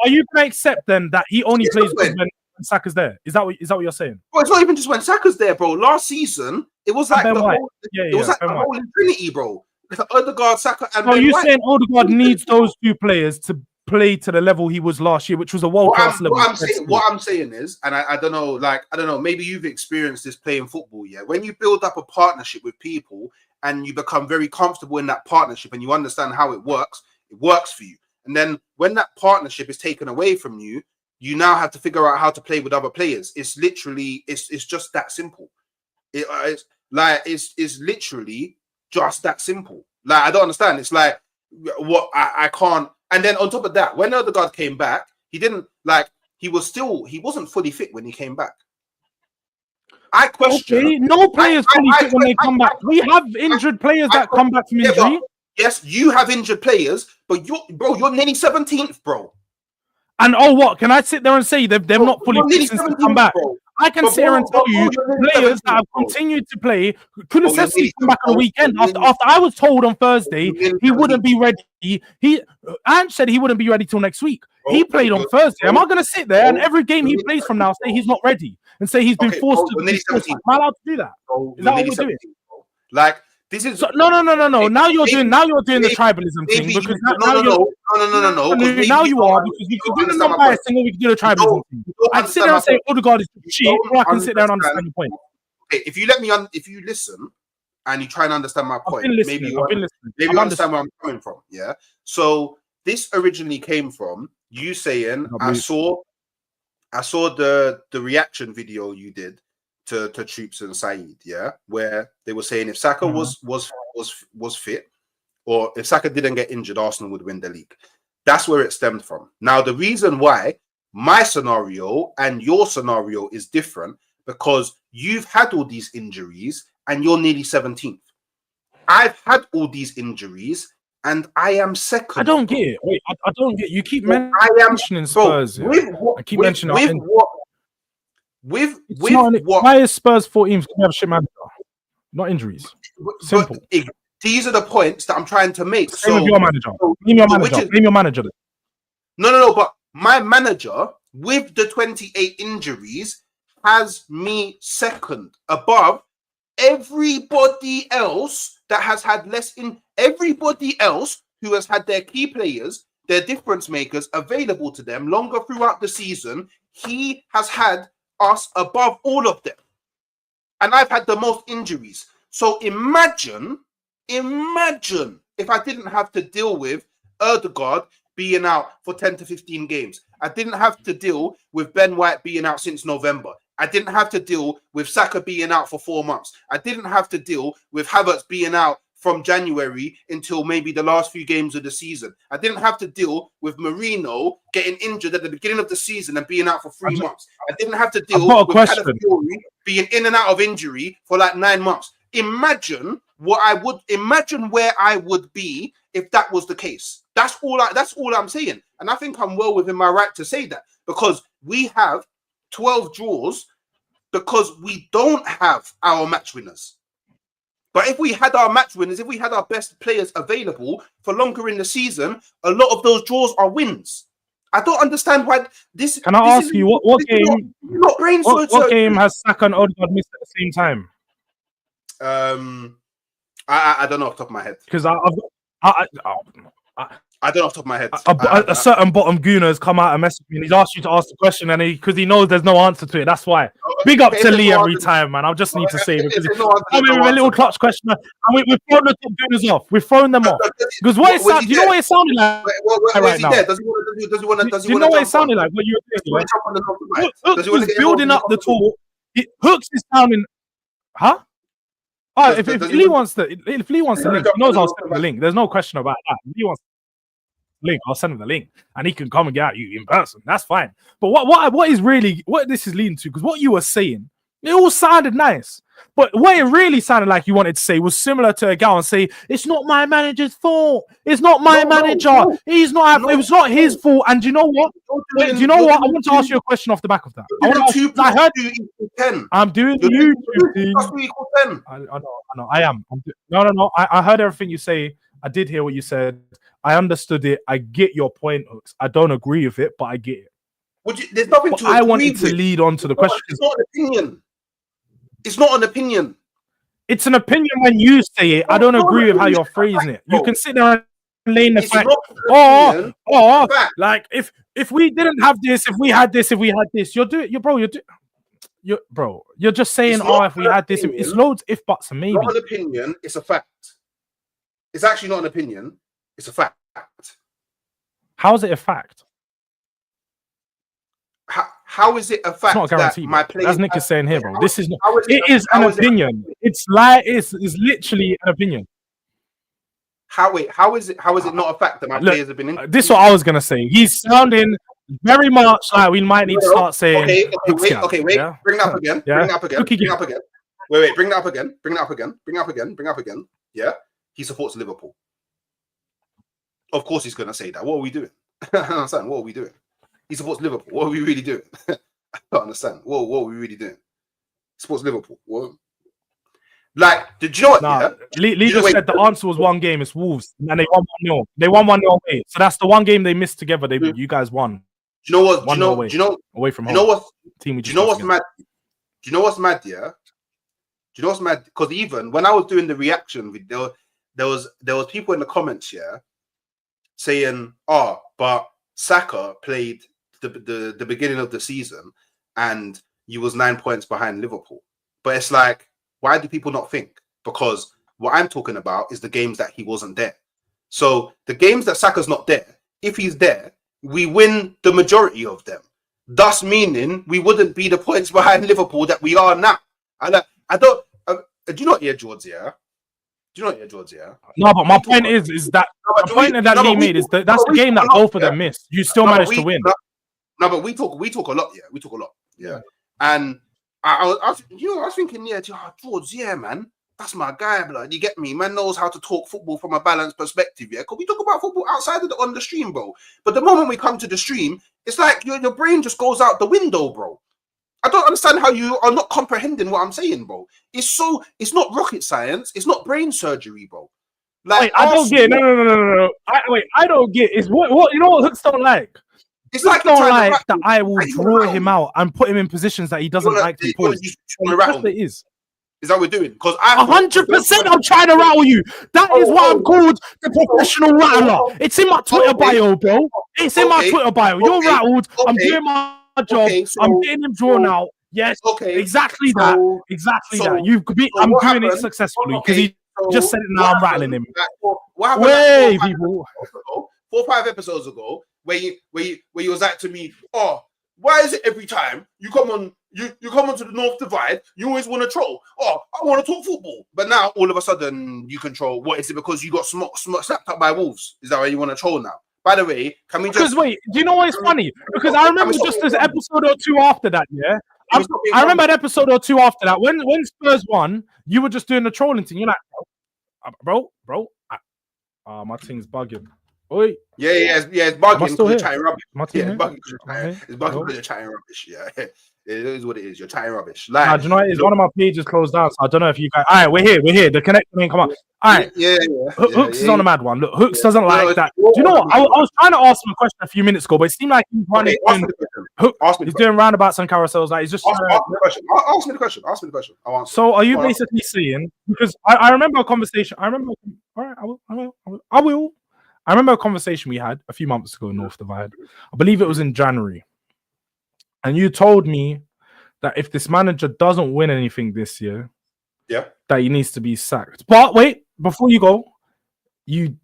are you going to accept then that he only plays when Saka's there? Is that what you're saying? Well, it's not even just when Saka's there, bro. Last season, it was like the whole infinity, bro. Ødegaard, Saka, and Ben White. Saying Ødegaard needs those 2 players to play to the level he was last year, which was a world-class level. What I'm saying is, and I don't know, maybe you've experienced this playing football, yeah? When you build up a partnership with people and you become very comfortable in that partnership and you understand how it works for you. And then when that partnership is taken away from you, you now have to figure out how to play with other players. It's literally, it's just that simple. It's literally just that simple. Like, I don't understand. It's like, what I can't. And then on top of that, when Ødegaard came back, he wasn't fully fit when he came back. I question. Okay, no players fully fit when they come back. We have injured players that come back from injury. Yes, you have injured players, but you're nearly 17th, bro. And what? Can I sit there and say they're not fully fit since they come back? Bro. I can sit here and tell you players that have continued to play. Kulusevski come back on the weekend after I was told on Thursday he wouldn't be ready. Ange said he wouldn't be ready till next week. He played on Thursday. Am I going to sit there and every game he plays from now say he's not ready and say he's been forced to? Am I allowed to do that? Is that what we're doing? Like this is no. Now you're doing the tribalism thing because no. Now you are because we can do the non-biased thing or we can do the tribalism thing. I sit there and say Odegaard is shit, or I can sit there and understand your point. Okay, if you listen and you try and understand my point, maybe you understand where I'm coming from. Yeah. So this originally came from you saying I saw the reaction video you did to Troops and Saeed, yeah, where they were saying if Saka was fit, or if Saka didn't get injured, Arsenal would win the league. That's where it stemmed from. Now, the reason why my scenario and your scenario is different because you've had all these injuries and you're nearly 17th. I've had all these injuries and I am second. I don't get it. Wait, I don't get it. You keep mentioning Spurs. I keep mentioning why is Spurs 14th? We have a shit manager, not injuries. Simple. These are the points that I'm trying to make. Same with your manager. Name your manager. No. But my manager with the 28 injuries has me second above everybody else that has had less in everybody else who has had their key players, their difference makers available to them longer throughout the season. He has had us above all of them, and I've had the most injuries. So imagine if I didn't have to deal with Odegaard being out for 10 to 15 games. I didn't have to deal with Ben White being out since November. I didn't have to deal with Saka being out for 4 months. I didn't have to deal with Havertz being out from January until maybe the last few games of the season. I didn't have to deal with Marino getting injured at the beginning of the season and being out for 3 months. I didn't have to deal with Calafiori being in and out of injury for like 9 months. Imagine where I would be if that was the case. That's all I'm saying. And I think I'm well within my right to say that because we have 12 draws because we don't have our match winners. But if we had our match winners, if we had our best players available for longer in the season, a lot of those draws are wins. I don't understand why this. Can I ask you what game? What game has Saka and Odegaard missed at the same time? I don't know off the top of my head because I don't know off the top of my head. A certain bottom gooner has come out and messaged me and he's asked you to ask the question and because he knows there's no answer to it. That's why. Big up to Lee every time, man. I just need to say because with a little clutch question and we've thrown the top gooners off. We've thrown them off because do you know what it sounded like right now? Does he want to? Do you know what it sounded like? What you were doing? Hooks was building up the talk. Hooks is sounding, huh? Oh, if Lee wants the link, he knows I'll send him the link. There's no question about that. If Lee wants the link, I'll send him the link, and he can come and get at you in person. That's fine. But what this is leading to, because what you were saying, it all sounded nice. But what it really sounded like you wanted to say was similar to a guy and say, it's not my manager's fault. It's not my manager. He's not. It was not his fault. And do you know what? I want to ask you a question off the back of that. I heard you. I'm doing the YouTube thing. I know. I am. No. I heard everything you say. I did hear what you said. I understood it. I get your point, Hooks. I don't agree with it, but I get it. There's nothing to. I wanted to lead on to the question. It's not an opinion. It's not an opinion. It's an opinion when you say it. I don't agree with how you're phrasing it. You can sit there and lay in the fact. Like if we didn't have this, if we had this, you're just saying, if we had this, it's loads if buts and maybe. Not an opinion, it's a fact. It's actually not an opinion, it's a fact. How is it a fact? How is it a fact? It's not a guarantee, that my players, as Nick is saying here, bro. This is not. It is an opinion. It's literally an opinion. How is it not a fact that my players have been in? This is what I was gonna say. He's sounding very much like we might need to start saying. Okay, wait. Yeah. Bring it up again. Yeah. Bring it up again. Wait. Bring it up again. Yeah. He supports Liverpool. Of course, he's gonna say that. What are we doing? I understand. What are we doing? He supports Liverpool. What are we really doing? I don't understand. What are we really doing? Sports Liverpool. What? Like, did you know what? Nah, Yeah, Lee just said the answer was one game. It's Wolves, and they won 1-0. They won 1-0 away. So that's the one game they missed together. You guys won. Do you know what? 1-0 away. Away from home. Do you know what? Team we do you know what's mad? Do you know what's mad? Yeah. Do you know what's mad? Because even when I was doing the reaction video, there was people in the comments, yeah, saying, "Oh, but Saka played the beginning of the season, and you was 9 points behind Liverpool." But it's like, why do people not think? Because what I'm talking about is the games that he wasn't there. So the games that Saka's not there, if he's there, we win the majority of them. Thus meaning we wouldn't be the points behind Liverpool that we are now. And I don't. Do you not hear Jords? Yeah. Do you not hear Jords? Yeah. No, but my point is that the point that Lee made is that that's the game that both of them missed. You still managed to win. No, but we talk a lot. Yeah, we talk a lot. Yeah, and I was thinking, yeah, Jords, yeah, man, that's my guy. Blood, you get me? Man knows how to talk football from a balanced perspective. Yeah, because we talk about football outside of on the stream, bro. But the moment we come to the stream, it's like your brain just goes out the window, bro. I don't understand how you are not comprehending what I'm saying, bro. It's not rocket science. It's not brain surgery, bro. Like, wait, I don't get. No. I don't get. It's what you know what Hooks don't like. It's like don't like that I will draw him out and put him in positions that he doesn't like to be put. That's what it is. Is that what we're doing? Because 100% I'm trying to rattle you. That is why I'm called the professional rattler. It's in my Twitter bio, bro. It's in my Twitter bio. You're rattled. I'm doing my job. I'm getting him drawn out. Yes. Okay. Exactly that. Exactly that. I'm doing it successfully because he just said it now. I'm rattling him. Wait, people. 4 or 5 episodes ago, where you was like to me, "Oh, why is it every time you come on onto the North Divide, you always want to troll? Oh, I want to talk football." But now all of a sudden you control. What is it? Because you got slapped up by Wolves? Is that why you want to troll now? By the way, can we just? Because wait, do you know what is funny? Because I remember just this episode or two after that. Yeah, I remember an episode or two after that when Spurs won, you were just doing the trolling thing. You're like, bro, my thing's bugging. Oi. Yeah, it's bugging because you're chatting rubbish. It's bugging because you're chatting rubbish. Yeah, it is what it is. You're chatting rubbish. Like, do you know what it is? One of my pages closed down, so I don't know if you guys. All right, we're here. The connection ain't come up. All right. Yeah. Hooks is on a mad one. Look, Hooks doesn't like that. Do you know what? I was trying to ask him a question a few minutes ago, but it seemed like he's running. He's doing roundabouts and carousels. Like he's just. Ask me the question. I'll answer. So are you basically saying, because I remember a conversation. All right, I will. I remember a conversation we had a few months ago in North Divide. I believe it was in January. And you told me that if this manager doesn't win anything this year, that he needs to be sacked. But wait, before you go, you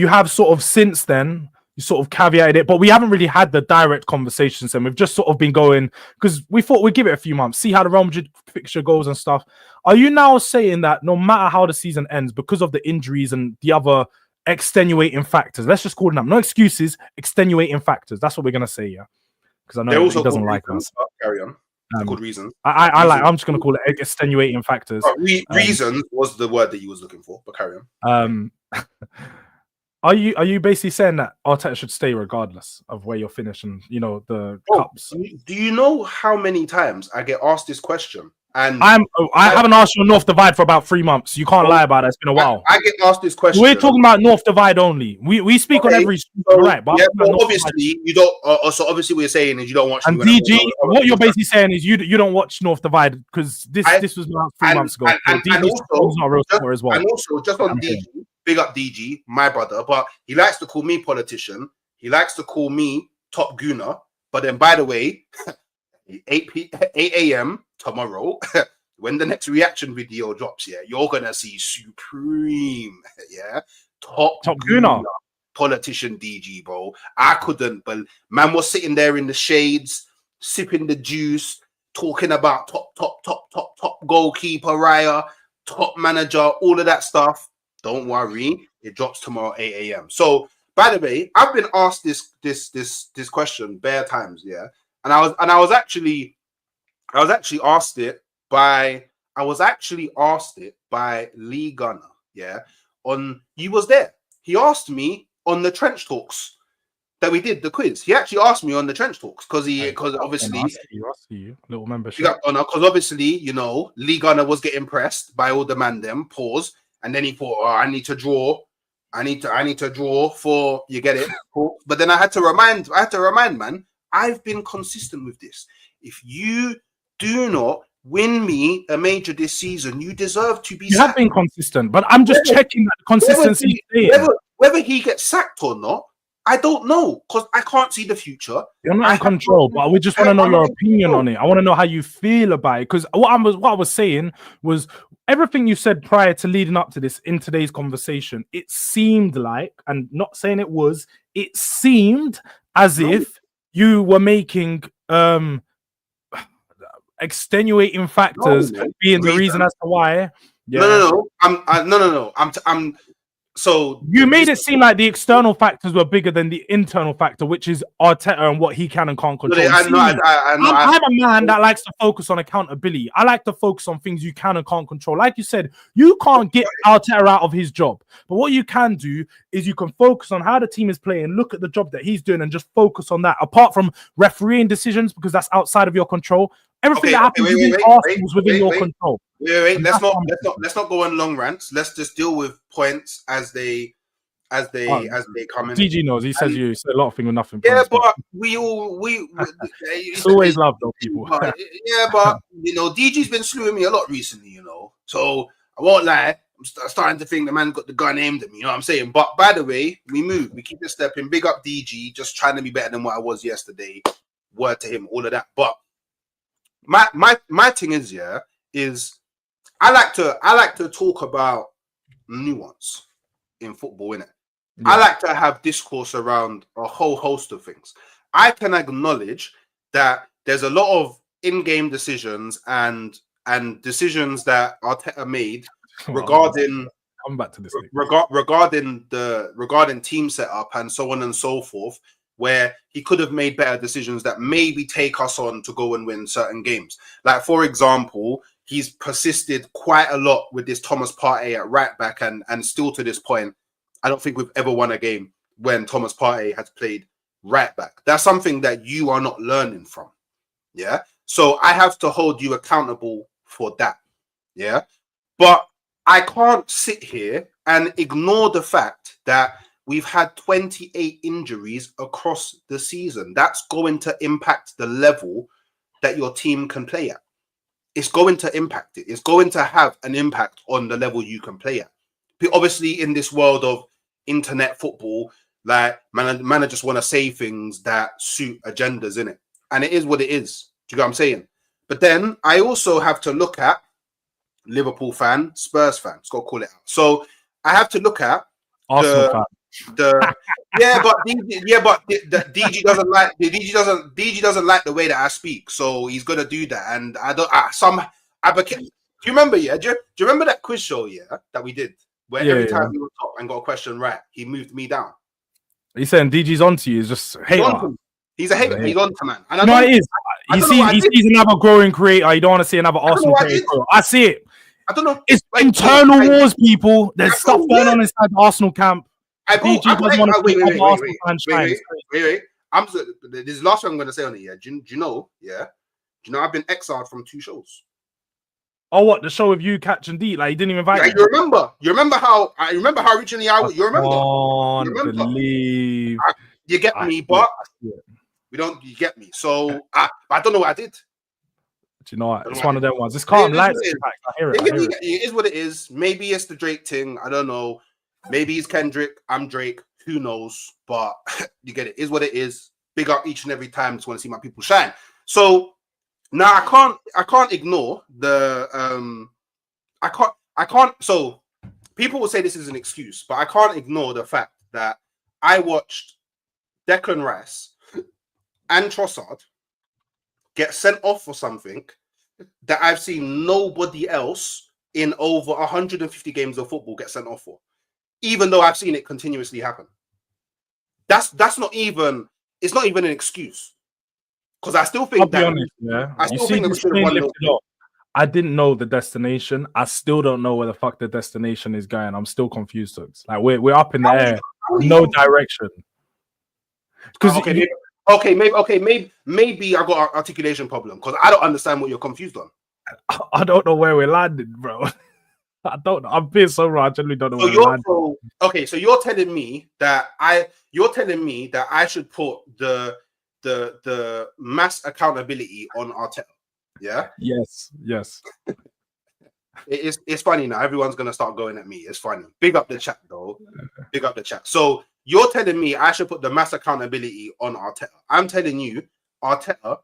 have sort of since then, you sort of caveated it, but we haven't really had the direct conversations, and we've just sort of been going, because we thought we'd give it a few months, see how the Real Madrid fixture goes and stuff. Are you now saying that no matter how the season ends, because of the injuries and the other extenuating factors, let's just call them no excuses, extenuating factors, that's what we're gonna say, yeah, because I know he doesn't like us. Carry on. Good reasons. I'm just gonna call it extenuating factors. Reasons was the word that you was looking for, but carry on. Are you basically saying that Arteta should stay regardless of where you're finishing, the cups? Do you know how many times I get asked this question? And I haven't asked you on North Divide for about 3 months. You can't lie about it. It's been a while. I get asked this question. We're talking about North Divide only. We speak on every right, but obviously you don't. So obviously what you're saying is you don't watch. And DG, what you're basically saying is you don't watch North Divide because this was about 3 months ago. And also, not a real sport as well. And also just on DG, big up DG, my brother. But he likes to call me politician. He likes to call me top gooner. But then, by the way, 8 a.m. tomorrow, when the next reaction video drops, you're gonna see supreme, top gooner politician DG, bro. I couldn't, but man was sitting there in the shades, sipping the juice, talking about top goalkeeper, Raya, top manager, all of that stuff. Don't worry, it drops tomorrow 8 a.m. So, by the way, I've been asked this question bare times, and I was actually asked it by Lee Gunner, he was there. He asked me on the Trench Talks that we did the quiz. He actually asked me on the Trench Talks because obviously I see you. Little membership. Because obviously, you know, Lee Gunner was getting pressed by all the man them. Pause, and then he thought, oh, I need to draw. I need to draw for you get it. Cool. But then I had to remind, man, I've been consistent with this. If you do not win me a major this season, you deserve to be You sacked. have been consistent, but I'm just checking that consistency. Whether he gets sacked or not, I don't know because I can't see the future. You're not in control, but we just want to know your opinion on it. I want to know how you feel about it, because what I was saying was everything you said prior to leading up to this in today's conversation. It seemed like, and not saying it seemed as if you were making extenuating factors being the reason as to why. Yeah. No. So you made it seem like the external factors were bigger than the internal factor, which is Arteta and what he can and can't control. I'm a man that likes to focus on accountability. I like to focus on things you can and can't control. Like you said, you can't get Arteta out of his job. But what you can do is you can focus on how the team is playing, look at the job that he's doing, and just focus on that. Apart from refereeing decisions, because that's outside of your control. Everything that happens within Arsenal is within your control. Let's not go on long rants. Let's just deal with points as they come in. DG knows. He says you say a lot of things with nothing. Yeah, but it's always love those people. But you know, DG's been slewing me a lot recently. You know, so I won't lie. I'm starting to think the man got the gun aimed at me. You know what I'm saying? But by the way, we keep it stepping. Big up DG, just trying to be better than what I was yesterday. Word to him, all of that. But my thing is I like to talk about nuance in football, innit? Yeah. I like to have discourse around a whole host of things. I can acknowledge that there's a lot of in-game decisions and decisions that Arteta made regarding come back to this regarding team setup and so on and so forth, where he could have made better decisions that maybe take us on to go and win certain games. Like, for example, he's persisted quite a lot with this Thomas Partey at right back, and still to this point, I don't think we've ever won a game when Thomas Partey has played right back. That's something that you are not learning from. Yeah. So I have to hold you accountable for that. Yeah. But I can't sit here and ignore the fact that we've had 28 injuries across the season. That's going to impact the level that your team can play at. It's going to impact it. It's going to have an impact on the level you can play at. Obviously, in this world of internet football, like man just want to say things that suit agendas in it. And it is what it is. Do you get what I'm saying? But then I also have to look at Liverpool fan, Spurs fan. It's got to call it out. So I have to look at Arsenal fan. But DG doesn't like DG doesn't like the way that I speak, so he's gonna do that. And do you remember? Yeah, do you remember that quiz show? Yeah, that we did where every time we were top and got a question right, he moved me down. He's saying DG's onto you. He's just hater. He's a hater. He's on to man. And no, it is. He sees another growing creator. You don't want to see another Arsenal player. I see it. I don't know. It's internal wars, people. There's stuff going on inside the Arsenal camp. Wait. This is the last thing I'm going to say on it. Yeah, do you know? Yeah, do you know I've been exiled from 2 shows. Oh, what, the show with you, Catch and D? Like, he didn't even invite you. You remember how originally I was. You remember? Believe. You get me, but we don't. You get me. So I don't know what I did. Do you know what? It's one of them ones. It's calm lights. I hear it. It is what it is. Maybe it's the Drake thing. I don't know. Maybe he's Kendrick. I'm Drake. Who knows? But you get it. It is what it is. Big up each and every time. Just want to see my people shine. So now I can't ignore the I can't. So people will say this is an excuse, but I can't ignore the fact that I watched Declan Rice and Trossard get sent off for something that I've seen nobody else in over 150 games of football get sent off for, even though I've seen it continuously happen. That's not even. It's not even an excuse, because I still think I still think that we should have won. I didn't know the destination. I still don't know where the fuck the destination is going. I'm still confused. Like we're up in the air, no direction. Because maybe I got an articulation problem because I don't understand what you're confused on. I don't know where we're landing, bro. I don't know. I'm being so wrong. I generally don't know where we're landing. Okay, so you're telling me that I should put the mass accountability on Arteta. Yeah. Yes. It's funny now. Everyone's gonna start going at me. It's funny. Big up the chat though. Big up the chat. So you're telling me I should put the mass accountability on Arteta. I'm telling you, Arteta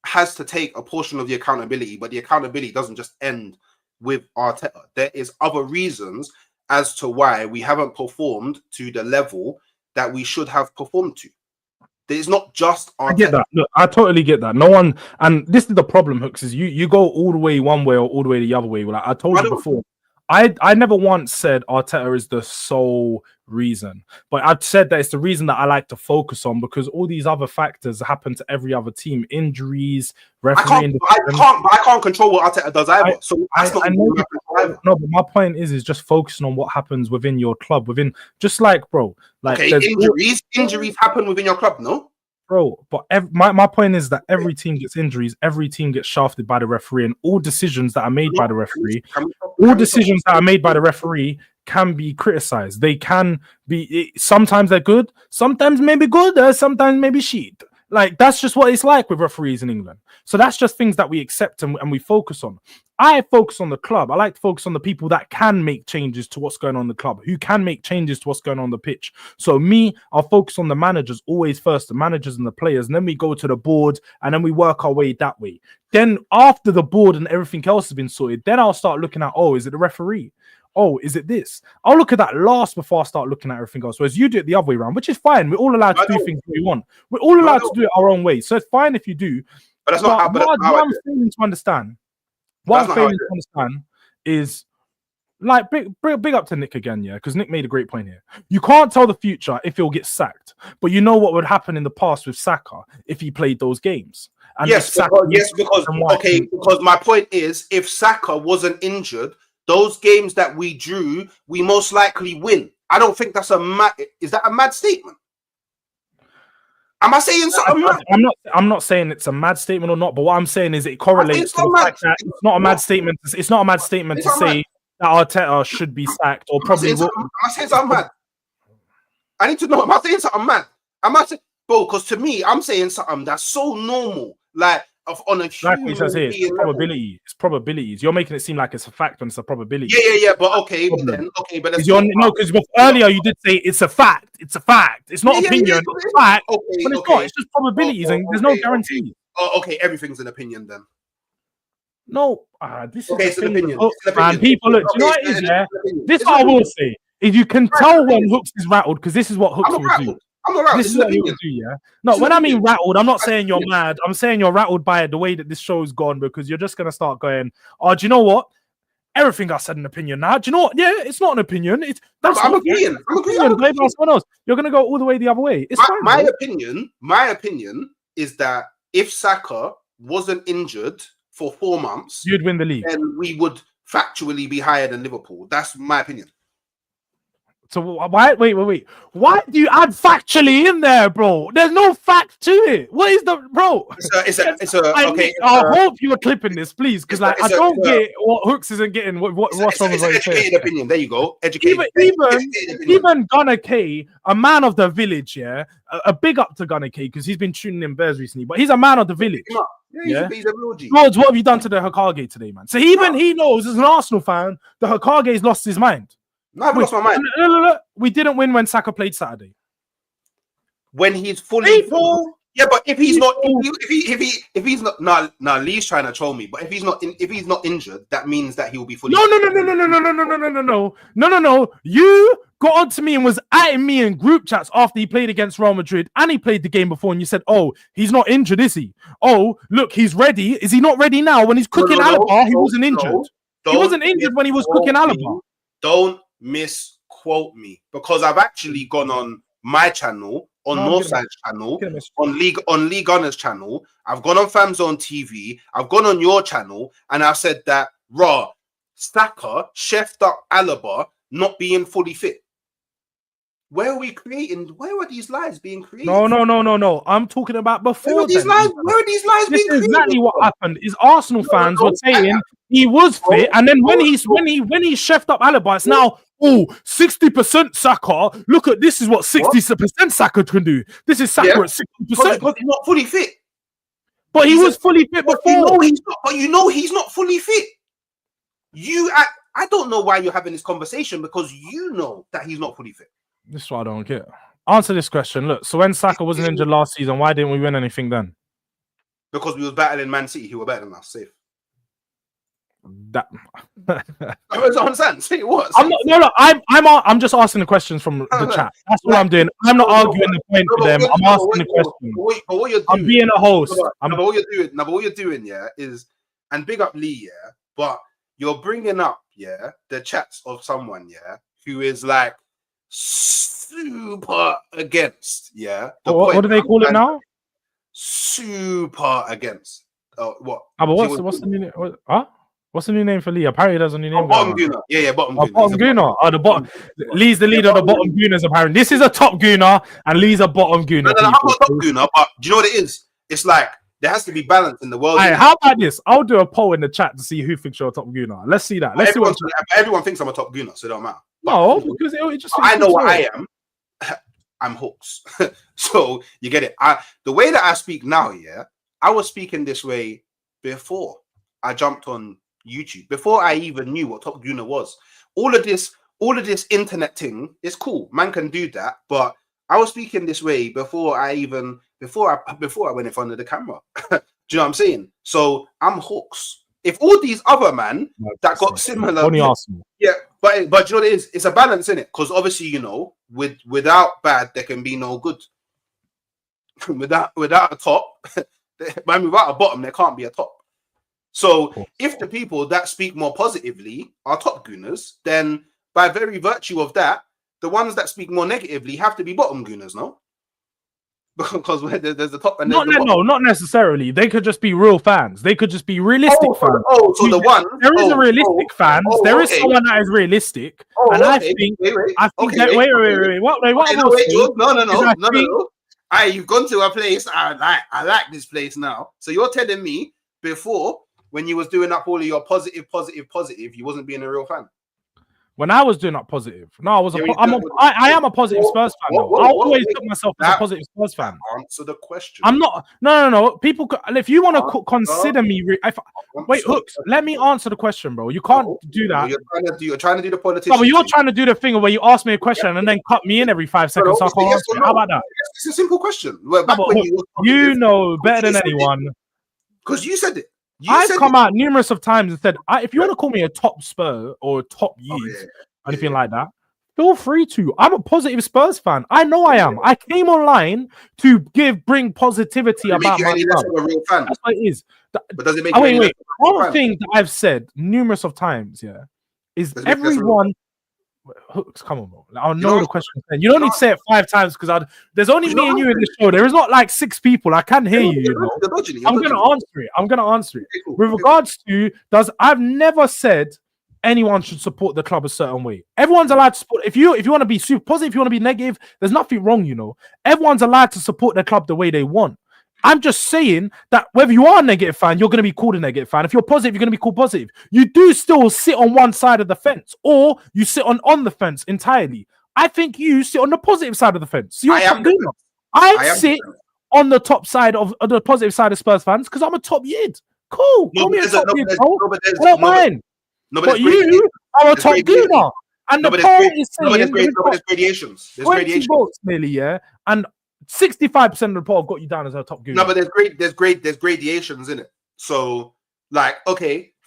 has to take a portion of the accountability, but the accountability doesn't just end with Arteta. There is other reasons as to why we haven't performed to the level that we should have performed to. It's not just Arteta. I get that. Look, I totally get that. No one, and this is the problem, Hooks, is you go all the way one way or all the way the other way. Like I told you before, I never once said Arteta is the sole reason, but I've said that it's the reason that I like to focus on because all these other factors happen to every other team: injuries, refereeing. I can't control what Arteta does either. No, but my point is just focusing on what happens within your club, just like, bro. Like, injuries happen within your club, no? Bro, but my point is that every team gets injuries, every team gets shafted by the referee, and all decisions that are made by the referee, can be criticized. They can be, sometimes they're good, sometimes maybe good, sometimes maybe shit. Like, that's just what it's like with referees in England. So that's just things that we accept and we focus on. I focus on the club. I like to focus on the people that can make changes to what's going on in the club, who can make changes to what's going on the pitch. So I'll focus on the managers always first, the managers and the players, and then we go to the board, and then we work our way that way. Then after the board and everything else has been sorted, then I'll start looking at, is it the referee? Oh, is it this? I'll look at that last before I start looking at everything else. Whereas you do it the other way around, which is fine. We're all allowed to do things we want. We're all allowed to do it our own way. So it's fine if you do. But that's not how I'm failing to understand. What I'm failing to understand is, like, big up to Nick again, yeah, because Nick made a great point here. You can't tell the future if he'll get sacked, but you know what would happen in the past with Saka if he played those games. And because my point is, if Saka wasn't injured, those games that we drew, we most likely win. I don't think that's is that a mad statement? Am I saying something mad? I'm not saying it's a mad statement or not, but what I'm saying is it correlates to the fact that it's not a mad statement. It's not a mad statement to say that Arteta should be sacked or probably will. Am I saying something mad? I need to know. Am I saying something mad? Am I saying, bro? Because to me, I'm saying something that's so normal, like on a human it's probability. It's probabilities. You're making it seem like it's a fact when it's a probability. Yeah. But but because earlier you did say it's a fact. It's a fact. It's not opinion. It's a fact. But it's not. It's just probabilities, and there's no guarantee. Okay, everything's an opinion then. No, this is an opinion. And people, look, do you know what it is? Yeah, this is what I will say. If you can tell when Hooks is rattled, because this is what Hooks will do. I'm not rattled. This is what he will do, yeah. No, when I mean rattled, I'm not saying you're mad. I'm saying you're rattled by the way that this show's gone, because you're just gonna start going, do you know what? Everything I said an opinion now. Do you know what? Yeah, it's not an opinion. I'm agreeing. You're gonna go all the way the other way. It's fine. My opinion is that if Saka wasn't injured for 4 months, you'd win the league. Then we would factually be higher than Liverpool. That's my opinion. So wait. Why do you add factually in there, bro? There's no fact to it. What is the bro? I hope you are clipping this, please, because I don't get what Hooks isn't getting. What's wrong with educated opinion? There you go. Educated. Even Gunner K, a man of the village, yeah. A big up to Gunner K because he's been tuning in Bears recently, but he's a man of the village. Yeah, he's a real G. Jords, what have you done to the Hokage today, man? So even he knows, as an Arsenal fan, the Hokage's lost his mind. No, I've lost my mind. Look. We didn't win when Saka played Saturday. When he's fully full, yeah, but if he's not, if he's not, now Lee's trying to troll me. But if he's not injured, that means that he will be fully. No. You got onto me and was atting me in group chats after he played against Real Madrid and he played the game before, and you said, "Oh, he's not injured, is he? Oh, look, he's ready. Is he not ready now? When he's cooking Alaba, he wasn't injured. He wasn't injured when he was cooking Alaba." Don't misquote me, because I've actually gone on my channel, on Northside's channel, on League Gunners channel. I've gone on Famzone TV. I've gone on your channel, and I've said that Saka chefed up Alaba not being fully fit. Where are we creating? Where are these lies being created? No. I'm talking about before. Where are these lies This being is created? exactly what happened. Is Arsenal fans were saying he was fit, and then when he chefed up Alaba, it's now 60% Saka. Look at this is what 60% Saka can do. This is Saka at 60%. Because he's not fully fit. But he was fully fit before. You know he's not fully fit. I don't know why you're having this conversation because you know that he's not fully fit. This is what I don't get. Answer this question. Look, so when Saka wasn't injured last season, why didn't we win anything then? Because we was battling Man City, who were better than us. Safe. That I don't understand. Say what? I'm just asking the questions from the chat. That's what I'm doing. I'm not arguing the point to them. I'm asking the question. But what you're doing, I'm being a host. But what you're doing, yeah, is and big up Lee, yeah. But you're bringing up, yeah, the chats of someone, yeah, who is like super against, yeah. What do they call it now? Super against. What? But what's the new name? What's the new name for Lee? Apparently, there's a new name. Bottom GOONER. Yeah, bottom GOONER. Bottom GOONER. The bottom. Lee's the leader of the bottom GOONERs. Apparently, this is a top GOONER, and Lee's a bottom GOONER. No, I'm not top GOONER, but do you know what it is? It's like there has to be balance in the world. Hey, how about this? I'll do a poll in the chat to see who thinks you're a top GOONER. Let's see that. Let's see what everyone thinks I'm a top GOONER, so it don't matter. No, because it just. I know what I am. I'm hooks. So you get it. The way that I speak now, yeah, I was speaking this way before I jumped on YouTube, before I even knew what top GOONER was. All of this internet thing is cool. Man can do that, but I was speaking this way before I went in front of the camera. Do you know what I'm saying? So I'm hooks. If all these other man that got similar, only Arsenal. Yeah, but you know what it is? It's a balance in it, because obviously, you know, without bad there can be no good. without a top, without a bottom there can't be a top. So if the people that speak more positively are top GOONERs, then by very virtue of that, the ones that speak more negatively have to be bottom GOONERs, no? Because there's the top and there's the bottom. No, not necessarily. They could just be real fans. They could just be realistic fans. So the one there is a realistic fans. There is someone that is realistic, and I think wait. What? No. You've gone to a place. I like this place now. So you're telling me before, when you was doing up all of your positive, you wasn't being a real fan. When I was doing up positive, no, I am a positive Spurs fan. I always put myself as a positive Spurs fan. Answer the question. I'm not. No. People, if you want to consider me, wait, hooks. Let me answer the question, bro. You can't do that. You're trying to do the politician. No, but you're trying to do the thing where you ask me a question and then cut me in every 5 seconds. So I can't answer it. How about that? It's a simple question. You know better than anyone. Because you said it. I've come out numerous of times and said, if you want to call me a top Spur or a top anything like that, feel free to. I'm a positive Spurs fan. I know I am. I came online to bring positivity about my club. That's what it is. But does it make you wait. One thing that I've said numerous of times, is everyone. Hooks, come on, bro. I know the question. You don't need to say it 5 times because there's only me and you in the show. There is not like 6 people. I can hear you. I'm gonna answer it. With regards to I've never said anyone should support the club a certain way. Everyone's allowed to support. If you want to be super positive, if you want to be negative, there's nothing wrong. You know, everyone's allowed to support their club the way they want. I'm just saying that whether you are a negative fan, you're going to be called a negative fan. If you're positive, you're going to be called positive. You do still sit on one side of the fence, or you sit on the fence entirely. I think you sit on the positive side of the fence. So I sit on the top side of the positive side of Spurs fans because I'm a top yid. Cool. Call me a top yid, bro. I don't mind. But you are a top GOONER. And the poll is saying there's gradations. There's 20 votes nearly, and 65% of the poll got you down as a top GOONER. No, but there's gradations in it. So, like,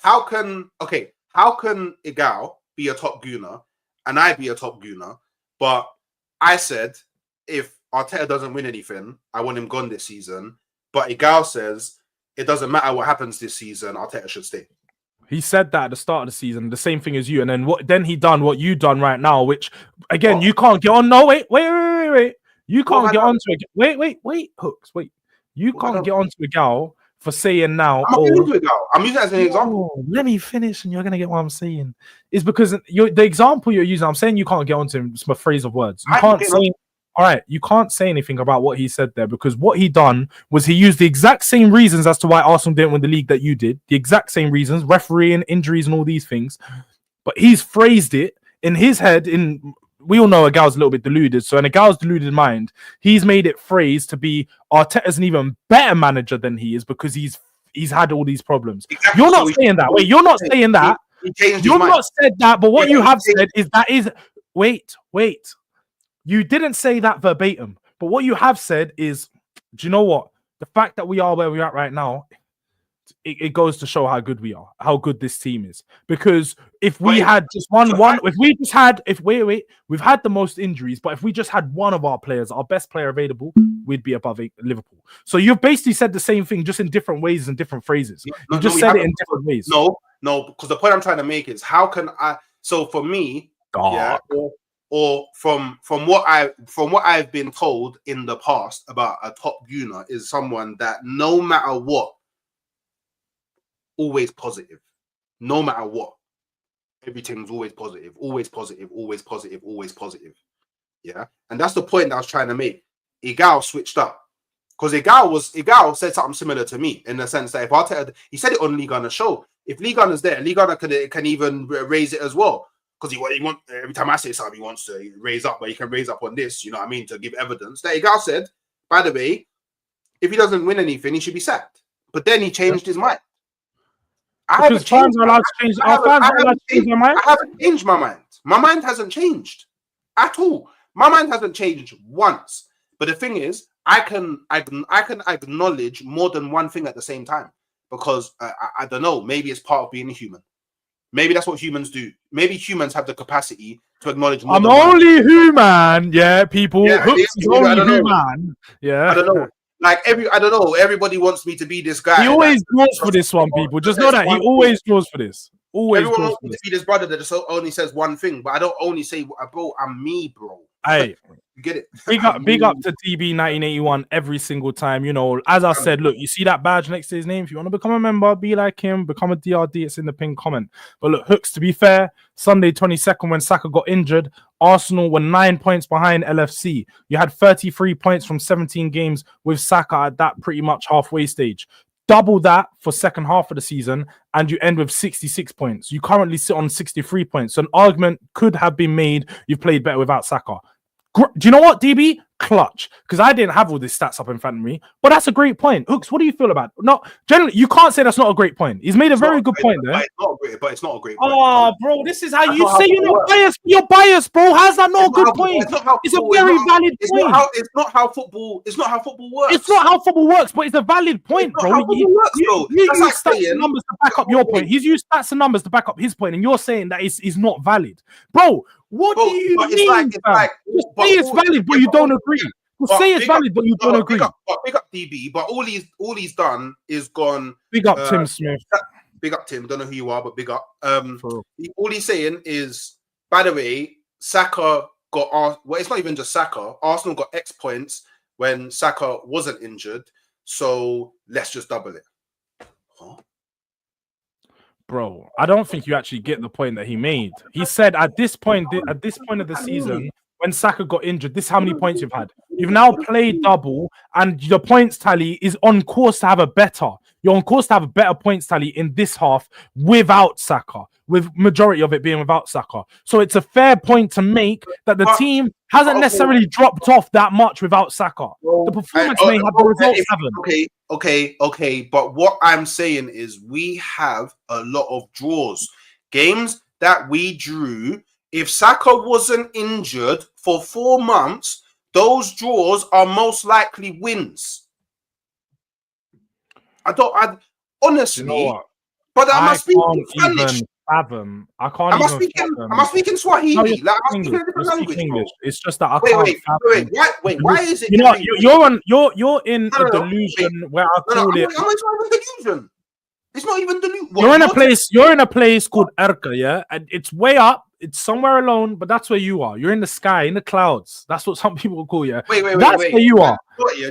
how can Igal be a top GOONER and I be a top GOONER? But I said if Arteta doesn't win anything, I want him gone this season. But Igal says it doesn't matter what happens this season, Arteta should stay. He said that at the start of the season, the same thing as you, and then he done what you done right now, which again you can't get on. No, wait. You can't get onto it. Wait, hooks. Wait, you can't get onto a gal for saying now, I'm not into it now. I'm using it as an example. Let me finish, and you're gonna get what I'm saying. Is because the example you're using. I'm saying you can't get onto him. It's my phrase of words. You can't say. All right, you can't say anything about what he said there because what he done was he used the exact same reasons as to why Arsenal didn't win the league that you did. The exact same reasons, refereeing, injuries, and all these things. But he's phrased it in his head. We all know a gal's a little bit deluded. So in a gal's deluded mind, he's made it phrased to be Arteta's an even better manager than he is because he's had all these problems. Exactly. You're not saying that. Wait, you're not saying that. You're not said that. But what you have said is wait. You didn't say that verbatim, but what you have said is, do you know what? The fact that we are where we're at right now, it goes to show how good we are, how good this team is. Because if we had just we've had the most injuries, but if we just had one of our players, our best player available, we'd be above Liverpool. So you've basically said the same thing, just in different ways and different phrases. You just said it in different ways. No, because the point I'm trying to make is how can I? So for me, or from what I've been told in the past about a top GOONER is someone that no matter what, always positive. No matter what, everything's always positive, always positive, always positive, always positive. Yeah, and that's the point that I was trying to make. Igal switched up because Igal said something similar to me in the sense that if Arteta, he said it on Ligue 1 show. If Ligue 1 is there, Ligue 1 can even raise it as well. Because he want every time I say something, he wants to raise up, but he can raise up on this, you know what I mean, to give evidence. That Igal said, by the way, if he doesn't win anything, he should be sacked. But then he changed his mind. Because fans are allowed to change. I haven't changed my mind. My mind hasn't changed at all. My mind hasn't changed once. But the thing is, I can acknowledge more than one thing at the same time because I don't know. Maybe it's part of being a human. Maybe that's what humans do. Maybe humans have the capacity to acknowledge more. I'm only human, yeah, people. Yeah, Hooks is only human. Yeah. I don't know. Like I don't know. Everybody wants me to be this guy. He always goes for this one, people. Just know that he always goes for this. Everyone wants me to be this brother that just only says one thing, but I don't only say, bro, I'm me, bro. Hey, you get it? Big up to TB 1981 every single time. You know, as I said, look, you see that badge next to his name. If you want to become a member, be like him, become a DRD. It's in the pinned comment. But look, Hooks, to be fair, Sunday 22nd when Saka got injured, Arsenal were 9 points behind LFC. You had 33 points from 17 games with Saka at that pretty much halfway stage. Double that for second half of the season, and you end with 66 points. You currently sit on 63 points. So an argument could have been made you've played better without Saka. Do you know what, DB? Clutch. Because I didn't have all these stats up in front of me. But that's a great point. Hooks, what do you feel about it? No, generally, you can't say that's not a great point. He's made a very good point there. But it's not a great point. Oh, bro, this is how you say you're not biased. You're biased, bro. How's that not a good point? It's a very valid point. It's not how football works. It's not how football works, but it's a valid point, bro. You use stats and numbers to back up your point. He's used stats and numbers to back up his point, and you're saying that it's not valid. Bro, what do you mean? Just say it's valid, but you don't agree. Say it's valid, but you don't agree. Big up DB, but all he's done is gone. Big up Tim Smith. Big up Tim. Don't know who you are, but big up. All he's saying is, by the way, Saka got. Well, it's not even just Saka. Arsenal got X points when Saka wasn't injured, so let's just double it. Huh? Bro, I don't think you actually get the point that he made. He said at this point of the season, when Saka got injured, this is how many points you've had. You've now played double, and your points tally is on course to have a better. You're on course to have a better points tally in this half without Saka, with majority of it being without Saka. So it's a fair point to make that the team hasn't necessarily dropped off that much without Saka. The performance may have, the results haven't. Okay. But what I'm saying is we have a lot of draws. Games that we drew. If Saka wasn't injured for 4 months, those draws are most likely wins. Honestly, you know, but am I speaking Spanish? Fathom. I can't. Am I speaking Swahili? No, like, am I speaking a different language? English. It's just that I can't. Wait. Why is it? You know, you're in a delusion where I call it. It's not even delusion. It's not even delusion. You're in a place called Erka, yeah, and it's way up. It's somewhere alone, but that's where you are. You're in the sky, in the clouds. That's what some people call you. Wait. That's where you are.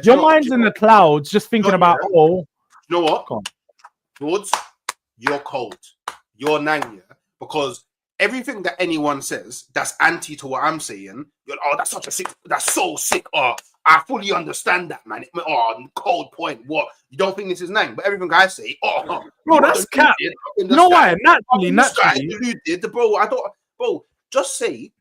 Your mind's in the clouds, just thinking about, You know what? Come on. Jords, you're cold. You're nang, yeah? Because everything that anyone says that's anti to what I'm saying, that's such a sick, that's so sick. Oh, I fully understand that, man. Oh, cold point. What? You don't think this is nang? But everything I say, bro, that's cap. You know why? Naturally. Deluded, bro, just say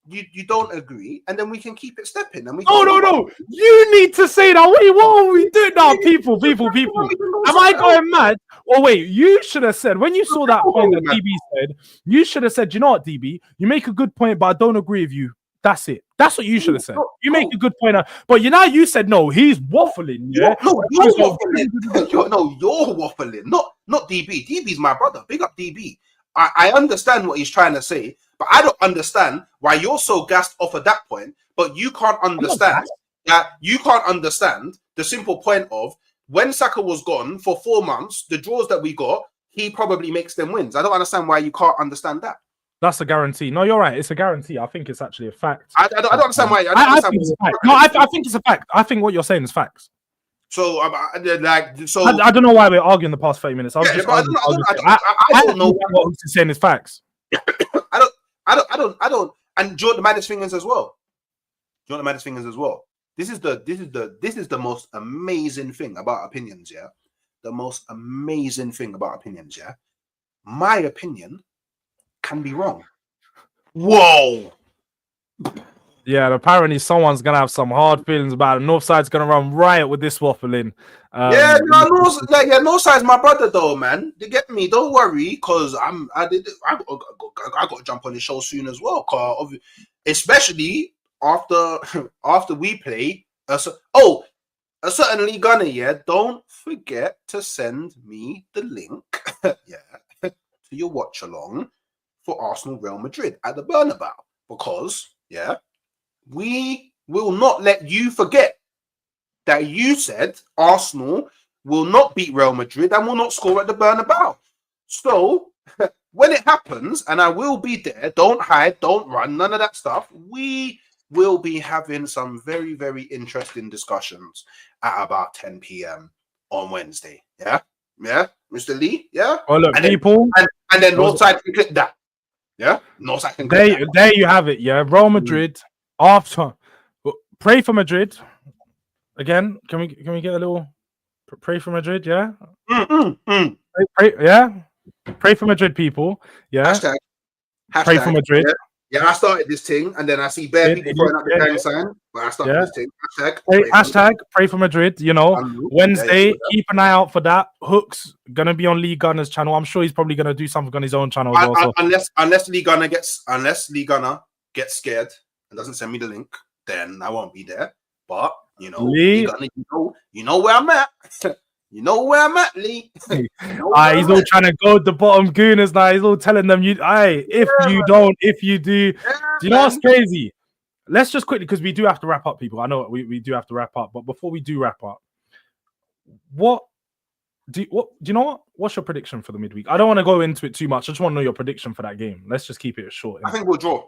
you don't agree, and then we can keep it stepping. And we can no. You need to say that. Wait, what are we doing now? People. Am I going mad? Or wait, you should have said, when you saw that point that DB said, you should have said, you know what, DB, you make a good point, but I don't agree with you. That's it. That's what you should have said. You make a good point, but you said no. He's waffling. Yeah, you're waffling. You're waffling. Not DB. DB's my brother. Big up DB. I understand what he's trying to say, but I don't understand why you're so gassed off of that point. But you can't understand that. You can't understand the simple point of when Saka was gone for 4 months, the draws that we got, he probably makes them wins. I don't understand why you can't understand that. That's a guarantee. No, you're right. It's a guarantee. I think it's actually a fact. I don't understand why. I think it's a fact. No, I think it's a fact. I think what you're saying is facts. So, I don't know why we're arguing the past 30 minutes. I don't know what he's saying is facts. I don't. And do you know what the maddest thing is as well? This is the most amazing thing about opinions. Yeah, the most amazing thing about opinions. Yeah, my opinion can be wrong. Whoa. Yeah, apparently someone's gonna have some hard feelings about it. Northside's gonna run riot with this waffling. Northside's my brother though, man. You get me? Don't worry, because I got to jump on the show soon as well. Especially after we play. A certain league gunner. Yeah, don't forget to send me the link. To your watch along for Arsenal Real Madrid at the Bernabeu, because we will not let you forget that you said Arsenal will not beat Real Madrid and will not score at the Bernabeu. So when it happens, and I will be there, don't hide, don't run, none of that stuff, we will be having some very, very interesting discussions at about 10 p.m. on Wednesday. Yeah, Mr. Lee. Yeah. Oh look, and people, and then Northside can click that. Yeah, Northside can click that. There you have it. Yeah, Real Madrid. After pray for Madrid again. Can we get a little pray for Madrid? Yeah. Pray for Madrid, people. Yeah. Hashtag pray for Madrid. Yeah, I started this thing, and then I see bare people throwing up the gang sign. But I started this thing. Hashtag pray for Madrid. You know, Wednesday. Keep an eye out for that. Hook's gonna be on Lee Gunner's channel. I'm sure he's probably gonna do something on his own channel as well. Unless Lee Gunner gets scared and doesn't send me the link, then I won't be there. But you know, Lee Gunner, you know where I'm at. You know where I'm at, Lee. He's all trying to go at the bottom gooners now. He's all telling them, if you do. Do you know what's crazy? Let's just quickly, because we do have to wrap up, people. I know we do have to wrap up, but before we do wrap up, do you know what? What's your prediction for the midweek? I don't want to go into it too much. I just want to know your prediction for that game. Let's just keep it short. I think we'll draw.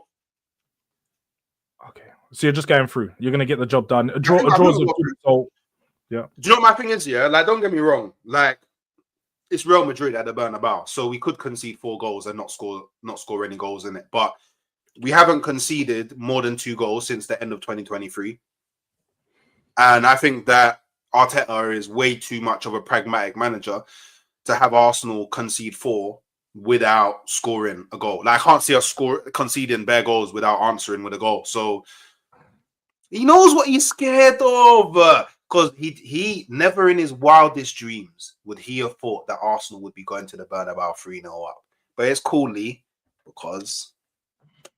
Okay, so you're just going through. You're gonna get the job done. A draw is a good result. Yeah. Do you know what my thing is? Yeah, like, don't get me wrong. Like, it's Real Madrid at the Bernabeu, so we could concede 4 goals and not score any goals in it. But we haven't conceded more than 2 goals since the end of 2023, and I think that Arteta is way too much of a pragmatic manager to have Arsenal concede 4 without scoring a goal. Like, I can't see us conceding bare goals without answering with a goal. So he knows what he's scared of. Because he never in his wildest dreams would he have thought that Arsenal would be going to the Bernabeu 3-0 up. But it's cool, Lee, because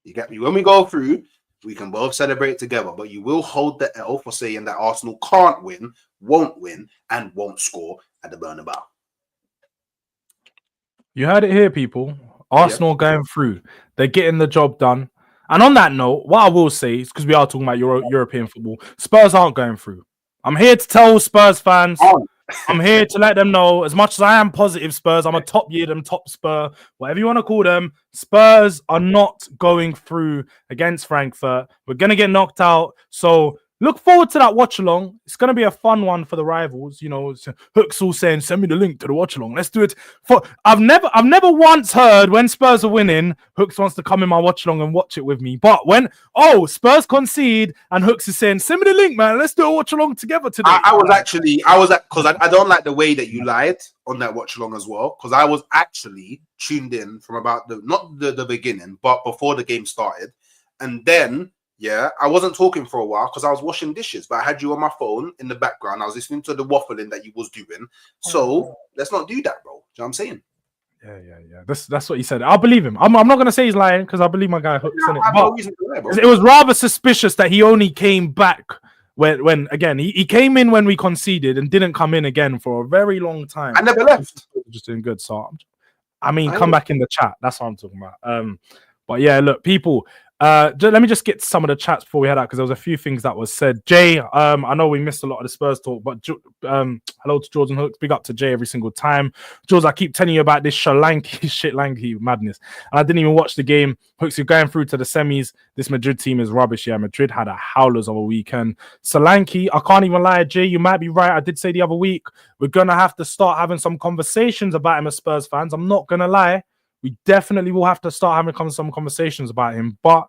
you get me. When we go through, we can both celebrate together. But you will hold the L for saying that Arsenal can't win, won't win, and won't score at the Bernabeu. You heard it here, people. Arsenal going through. They're getting the job done. And on that note, what I will say is, because we are talking about European football, Spurs aren't going through. I'm here to tell Spurs fans, I'm here to let them know, as much as I am positive Spurs, I'm a top Spur, whatever you want to call them, Spurs are not going through against Frankfurt. We're going to get knocked out. So Look forward to that watch along. It's gonna be a fun one for the rivals. You know, Hooks all saying, "Send me the link to the watch along. Let's do it." I've never once heard when Spurs are winning, Hooks wants to come in my watch along and watch it with me. But when Spurs concede and Hooks is saying, "Send me the link, man. Let's do a watch along together today." I was because I don't like the way that you lied on that watch along as well. Because I was actually tuned in from about not the beginning, but before the game started, and then. Yeah, I wasn't talking for a while because I was washing dishes, but I had you on my phone in the background. I was listening to the waffling that you was doing. So let's not do that, bro. Do you know what I'm saying? Yeah. That's what he said. I'll believe him. I'm not gonna say he's lying because I believe my guy Hooks in it. But it was rather suspicious that he only came back when again he came in when we conceded and didn't come in again for a very long time. I never left. Just doing good. So come back in the chat. That's what I'm talking about. But yeah, look, people. Let me just get some of the chats before we head out because there was a few things that was said. Jay, I know we missed a lot of the Spurs talk, but hello to Jords and Hooks. Big up to Jay every single time. Jords, I keep telling you about this shitlanky madness, and I didn't even watch the game. Hooks, you're going through to the semis. This Madrid team is rubbish. Yeah, Madrid had a howlers of a weekend. Solanke, I can't even lie, Jay. You might be right. I did say the other week we're gonna have to start having some conversations about him as Spurs fans. I'm not gonna lie. We definitely will have to start having some conversations about him. But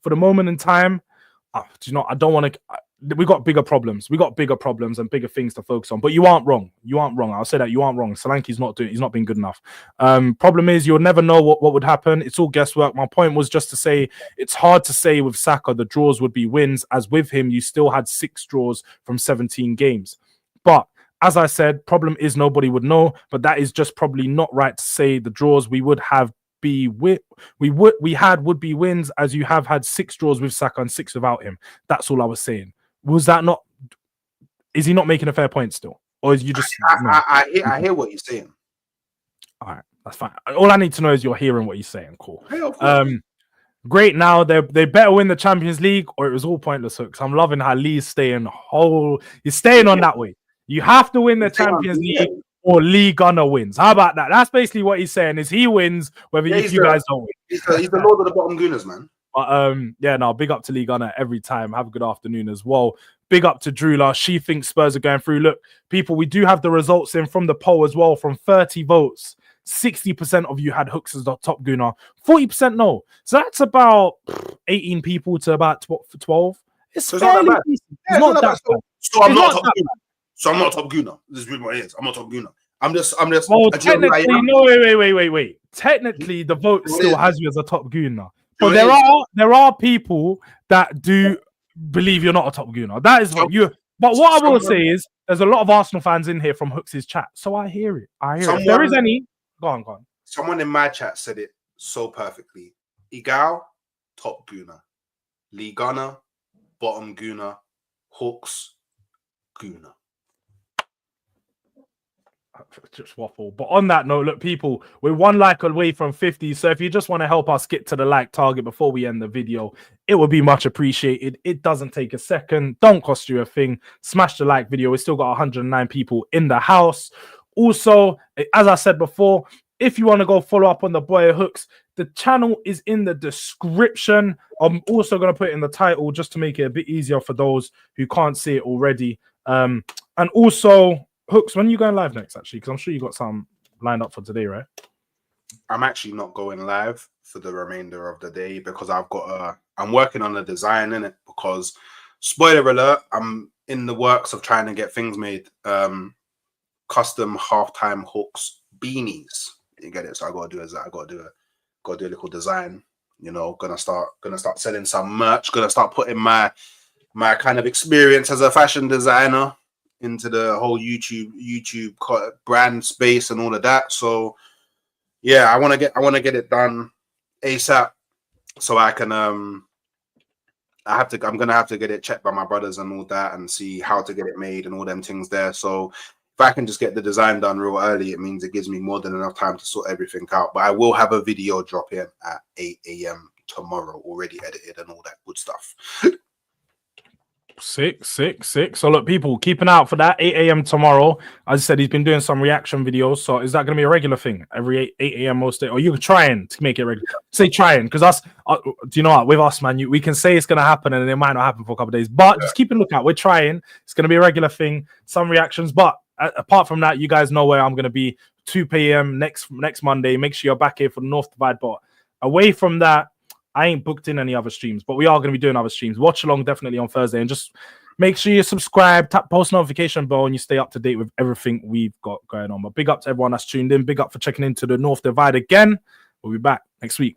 for the moment in time, I don't want to. We got bigger problems. We got bigger problems and bigger things to focus on. But you aren't wrong. You aren't wrong. I'll say that you aren't wrong. Solanke's he's not been good enough. Problem is, you'll never know what would happen. It's all guesswork. My point was just to say it's hard to say with Saka the draws would be wins, as with him, you still had 6 draws from 17 games. But as I said, problem is nobody would know, but that is just probably not right to say the draws we would have would be wins, as you have had 6 draws with Saka and 6 without him. That's all I was saying. Was that not? Is he not making a fair point still, or is you just? I hear what you're saying. All right, that's fine. All I need to know is you're hearing what he's saying. Cool. Great. Now they better win the Champions League, or it was all pointless. Hooks. I'm loving how Lee's staying whole. He's staying on that way. You have to win the Champions League or Lee Gunner wins. How about that? That's basically what he's saying, is he wins whether you guys don't win. He's the lord of the bottom gooners, man. But big up to Lee Gunner every time. Have a good afternoon as well. Big up to Drula. She thinks Spurs are going through. Look, people, we do have the results in from the poll as well. From 30 votes, 60% of you had Hooks as the top gooner. 40% no. So that's about 18 people to about 12. It's not that bad. It's not that bad. So I'm not top gooner. So I'm not top gooner. This is really what it is. I'm not top gooner. I'm just. Well, technically, no. Wait. Technically, the vote still has you as a top gooner. But there are people that do believe you're not a top gooner. That is what you. But what I will say is, there's a lot of Arsenal fans in here from Hooks' chat, so I hear it. If there is any, go on. Someone in my chat said it so perfectly. Igal, top gooner. Lee Gunner, bottom gooner. Hooks, gooner. Just waffle. But on that note, look, people, we're 1 like away from 50. So if you just want to help us get to the like target before we end the video, it would be much appreciated. It doesn't take a second. Don't cost you a thing. Smash the like video. We still got 109 people in the house. Also, as I said before, if you want to go follow up on the boy Hooks, the channel is in the description. I'm also going to put it in the title just to make it a bit easier for those who can't see it already. And also, Hooks, when are you going live next, actually? Because I'm sure you got some lined up for today, right? I'm actually not going live for the remainder of the day because I'm working on a design in it, because, spoiler alert, I'm in the works of trying to get things made. Custom halftime Hooks beanies. You get it? So I gotta do a little design. You know, gonna start selling some merch, gonna start putting my kind of experience as a fashion designer into the whole YouTube brand space and all of that. So yeah, I want to get it done ASAP, so I can I'm gonna have to get it checked by my brothers and all that, and see how to get it made and all them things there. So if I can just get the design done real early, it means it gives me more than enough time to sort everything out. But I will have a video drop in at 8 a.m. tomorrow, already edited and all that good stuff. Sick. So look, people, keep an eye out for that. 8 a.m. tomorrow. As I said, he's been doing some reaction videos. So is that going to be a regular thing every 8 a.m. most day? Or you trying to make it regular? Say trying, because us, do you know what? With us, man, we can say it's going to happen and it might not happen for a couple of days. But just keep a lookout. We're trying. It's going to be a regular thing. Some reactions. But apart from that, you guys know where I'm going to be. 2 p.m. next Monday. Make sure you're back here for the North Divide. But away from that, I ain't booked in any other streams, but we are going to be doing other streams. Watch along definitely on Thursday, and just make sure you subscribe, tap post notification bell, and you stay up to date with everything we've got going on. But big up to everyone that's tuned in. Big up for checking into the North Divide again. We'll be back next week.